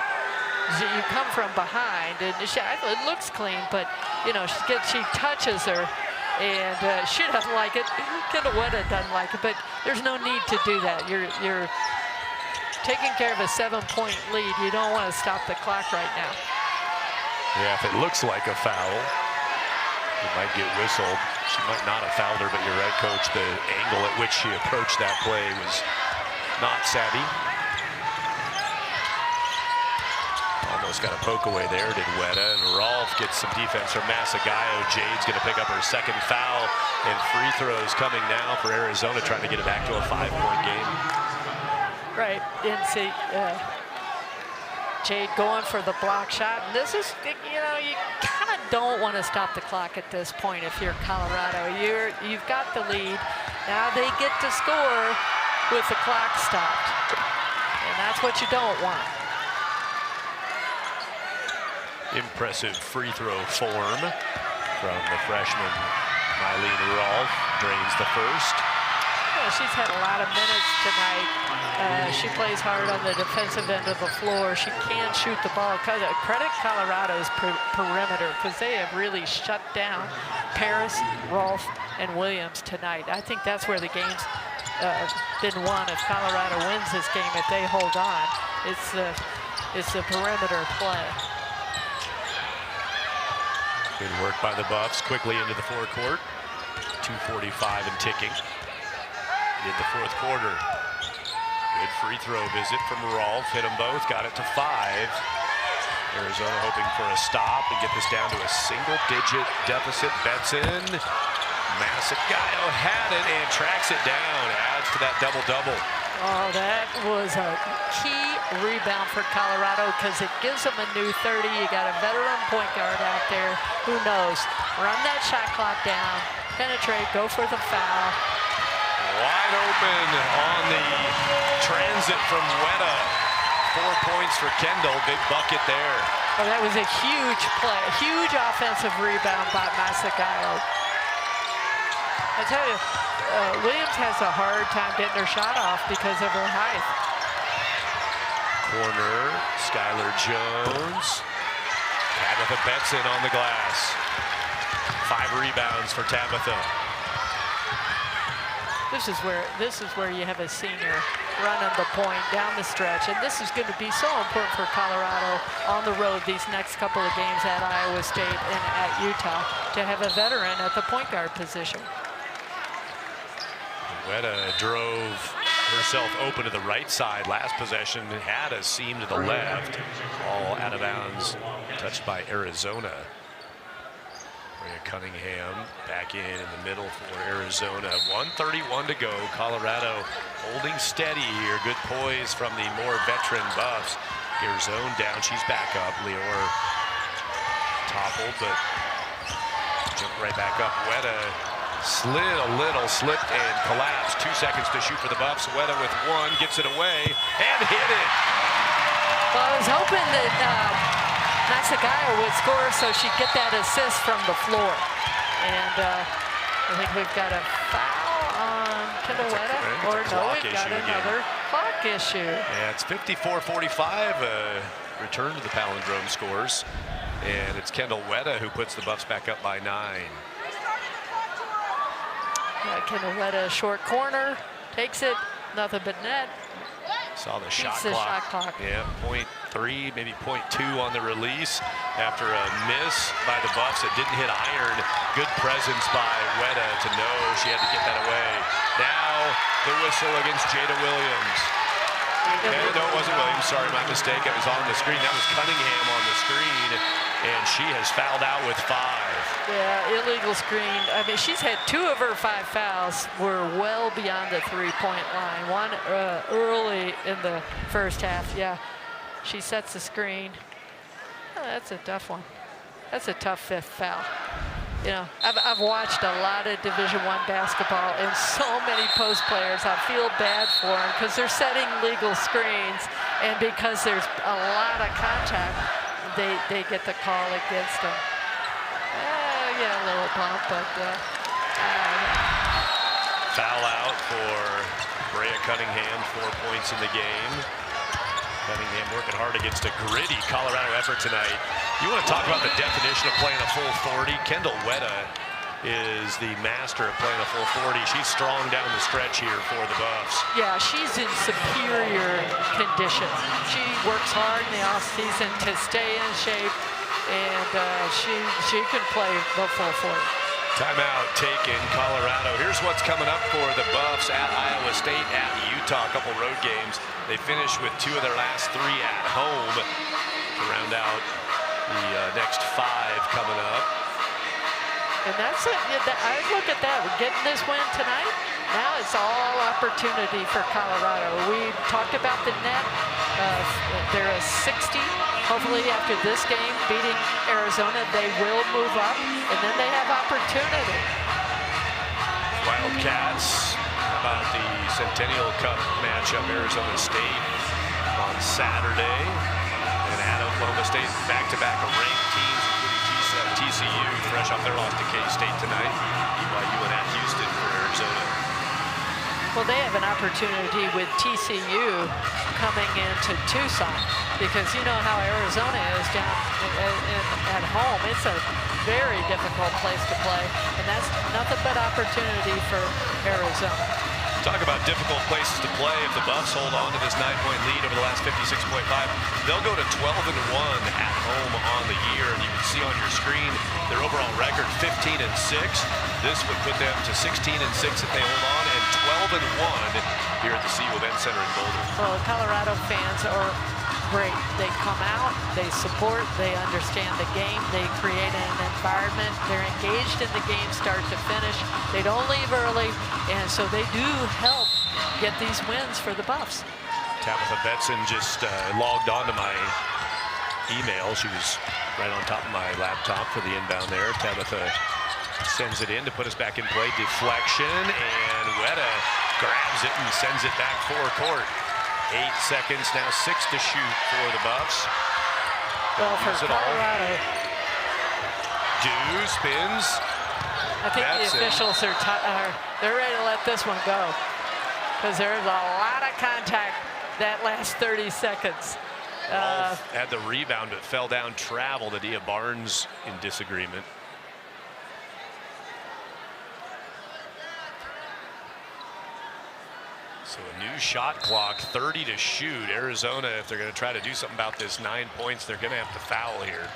[SPEAKER 2] You come from behind, and it looks clean, but you know she touches her, and she doesn't like it. Kendall Wetta doesn't like it, but there's no need to do that. You're taking care of a 7-point lead. You don't want to stop the clock right now.
[SPEAKER 1] Yeah, if it looks like a foul, it might get whistled. She might not have fouled her, but you're right, Coach. The angle at which she approached that play was not savvy. Almost got a poke away there, did Wetta, and Rolfe gets some defense from Masagayo. Jade's going to pick up her second foul, and free throws coming now for Arizona, trying to get it back to a 5-point game.
[SPEAKER 2] Right, and see, Jade going for the block shot. And this is, you know, you kind of don't want to stop the clock at this point if you're Colorado. You've got the lead. Now they get to score with the clock stopped, and that's what you don't want.
[SPEAKER 1] Impressive free throw form from the freshman Mylene Rolfe. Drains the first.
[SPEAKER 2] Yeah, she's had a lot of minutes tonight. She plays hard on the defensive end of the floor. She can shoot the ball. Credit Colorado's perimeter, because they have really shut down Paris, Rolfe, and Williams tonight. I think that's where the game's been won. If Colorado wins this game, if they hold on, it's the perimeter play.
[SPEAKER 1] Good work by the Buffs. Quickly into the forecourt. 2:45 and ticking. In the fourth quarter. Good free throw visit from Rolfe. Hit them both. Got it to 5. Arizona hoping for a stop and get this down to a single-digit deficit. Betson. Masagayo had it and tracks it down. Adds to that double-double.
[SPEAKER 2] Oh, that was a key rebound for Colorado, because it gives them a new 30. You got a veteran point guard out there. Who knows? Run that shot clock down, penetrate, go for the foul.
[SPEAKER 1] Wide open on the transit from Wetta. 4 points for Kendall. Big bucket there.
[SPEAKER 2] Oh, that was a huge play, a huge offensive rebound by Masagayo. I tell you, Williams has a hard time getting her shot off because of her height.
[SPEAKER 1] Corner, Skylar Jones. Tabitha Betson on the glass. 5 rebounds for Tabitha.
[SPEAKER 2] This is where you have a senior running the point down the stretch, and this is going to be so important for Colorado on the road these next couple of games at Iowa State and at Utah, to have a veteran at the point guard position.
[SPEAKER 1] Wetta drove herself open to the right side last possession, had a seam to the left. All out of bounds, touched by Arizona. Maria Cunningham back in the middle for Arizona. 1:31 to go. Colorado holding steady here. Good poise from the more veteran Buffs. Here's zone down. She's back up. Lior toppled, but jumped right back up. Wetta slid a little, slipped and collapsed. 2 seconds to shoot for the Buffs. Wetta with 1, gets it away and hit it.
[SPEAKER 2] Well, I was hoping that Masagayo would score so she'd get that assist from the floor. And I think we've got a foul on Kendall Wetta. Or no, we've got another clock issue.
[SPEAKER 1] Yeah, it's 54-45. Return to the palindrome scores. And it's Kendall Wetta who puts the Buffs back up by 9.
[SPEAKER 2] Kendall Wetta, short corner, takes it, nothing but net.
[SPEAKER 1] Saw the
[SPEAKER 2] Beats
[SPEAKER 1] shot
[SPEAKER 2] the
[SPEAKER 1] clock.
[SPEAKER 2] shot clock.
[SPEAKER 1] Yeah, 0.3, maybe 0.2 on the release after a miss by the Buffs that didn't hit iron. Good presence by Weta to know she had to get that away. Now the whistle against Jada Williams. No, it wasn't Williams. Sorry, my mistake. It was on the screen. That was Cunningham on the screen, and she has fouled out with 5.
[SPEAKER 2] Yeah, illegal screen. I mean, she's had 2 of her 5 fouls were well beyond the 3-point line. One early in the first half. Yeah, she sets the screen. Oh, that's a tough one. That's a tough 5th foul. You know, I've watched a lot of Division I basketball, and so many post players, I feel bad for them because they're setting legal screens, and because there's a lot of contact, they get the call against them. Yeah, a little bump, but
[SPEAKER 1] foul out for Brea Cunningham, 4 points in the game. Cunningham working hard against a gritty Colorado effort tonight. You want to talk about the definition of playing a full 40? Kendall Weta is the master of playing a full 40. She's strong down the stretch here for the Buffs.
[SPEAKER 2] Yeah, she's in superior condition. She works hard in the offseason to stay in shape, and she can play the full 40.
[SPEAKER 1] Timeout taken, Colorado. Here's what's coming up for the Buffs at Iowa State, at Utah. A couple road games. They finished with 2 of their last 3 at home to round out the next 5 coming up.
[SPEAKER 2] And that's it. I look at that. We're getting this win tonight. Now it's all opportunity for Colorado. We talked about the net. They're a 60. Hopefully after this game, beating Arizona, they will move up, and then they have opportunity.
[SPEAKER 1] Wildcats, how about the Centennial Cup matchup, Arizona State on Saturday. And at Oklahoma State, back-to-back ranked teams, including TCU, fresh off their loss to K-State tonight. BYU and at Houston for Arizona.
[SPEAKER 2] Well, they have an opportunity with TCU coming into Tucson, because you know how Arizona is down at home. It's a very difficult place to play, and that's nothing but opportunity for Arizona.
[SPEAKER 1] Talk about difficult places to play. If the Buffs hold on to this 9-point lead over the last 56.5, they'll go to 12-1 at home on the year. And you can see on your screen their overall record, 15-6. This would put them to 16-6 if they hold on, and 12-1 here at the CU Event Center in Boulder.
[SPEAKER 2] Well, Colorado fans are great. They come out, they support, they understand the game, they create an environment, they're engaged in the game start to finish. They don't leave early, and so they do help get these wins for the Buffs.
[SPEAKER 1] Tabitha Betson just logged on to my email. She was right on top of my laptop for the inbound there. Tabitha sends it in to put us back in play. Deflection, and Weta grabs it and sends it back forecourt. 8 seconds, now 6 to shoot for the Buffs.
[SPEAKER 2] Well, for Colorado,
[SPEAKER 1] Dew spins.
[SPEAKER 2] I think the officials they're ready to let this one go, because there's a lot of contact that last 30 seconds.
[SPEAKER 1] Had the rebound, but fell down, traveled. Adia Barnes in disagreement. So a new shot clock, 30 to shoot. Arizona, if they're going to try to do something about this 9 points, they're going to have to foul here.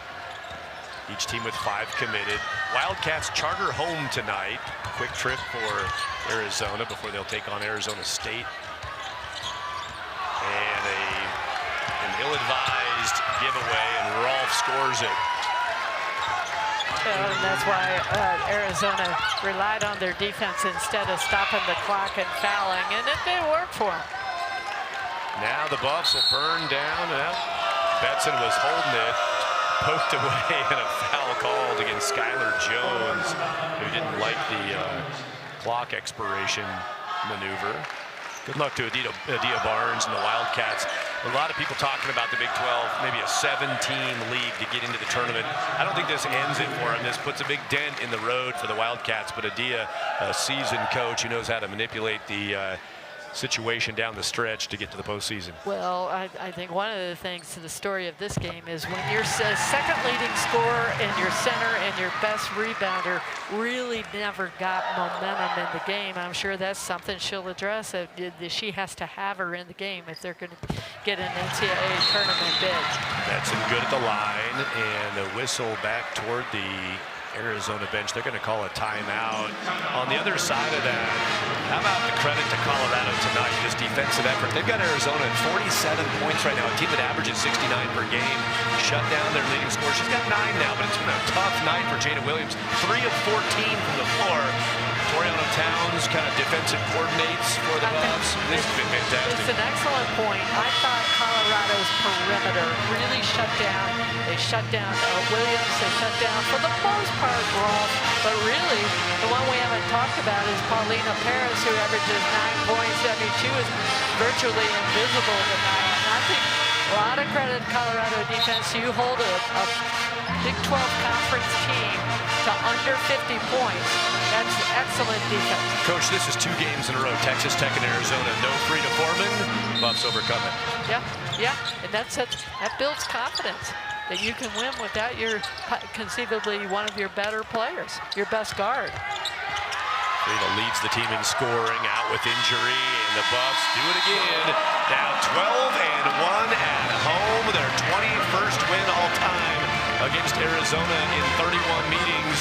[SPEAKER 1] Each team with 5 committed. Wildcats charter home tonight. Quick trip for Arizona before they'll take on Arizona State. And an ill-advised giveaway, and Rolfe scores it.
[SPEAKER 2] And that's why Arizona relied on their defense instead of stopping the clock and fouling, and it did work for them.
[SPEAKER 1] Now the Buffs will burn down. Betson was holding it, poked away, and a foul called against Skylar Jones, who didn't like the clock expiration maneuver. Good luck to Adia Barnes and the Wildcats. A lot of people talking about the Big 12, maybe a 7-team league to get into the tournament. I don't think this ends it for them. This puts a big dent in the road for the Wildcats, but Adia, a seasoned coach who knows how to manipulate the situation down the stretch to get to the postseason.
[SPEAKER 2] Well, I think one of the things to the story of this game is when your second leading scorer and your center and your best rebounder really never got momentum in the game. I'm sure that's something she'll address. She has to have her in the game if they're going to get an NCAA tournament bid.
[SPEAKER 1] That's good at the line, and a whistle back toward the Arizona bench. They're going to call a timeout. On the other side of that, how about the credit to Colorado tonight, this defensive effort. They've got Arizona at 47 points right now, a team that averages 69 per game. Shut down their leading scorer. She's got 9 now, but it's been a tough night for Jada Williams. 3 of 14 from the floor. Toriano Towns kind of defensive coordinates for the Buffs. This has been fantastic.
[SPEAKER 2] It's an excellent point. I thought Colorado's perimeter really shut down. They shut down Williams. They shut down, for the most part, Rolf. But really, the one we haven't talked about is Paulina Paris, who averages 9 points. I mean, she was virtually invisible tonight. And I think a lot of credit to Colorado defense. You hold a Big 12 conference team to under 50 points. That's excellent defense.
[SPEAKER 1] Coach, this is 2 games in a row. Texas Tech and Arizona. No Frida Foreman. Buffs overcome it.
[SPEAKER 2] Yeah, and that builds confidence that you can win without your conceivably one of your better players, your best guard.
[SPEAKER 1] Frida leads the team in scoring, out with injury, and the Buffs do it again. Now 12-1 at home, their 21st win all time against Arizona in 31 meetings.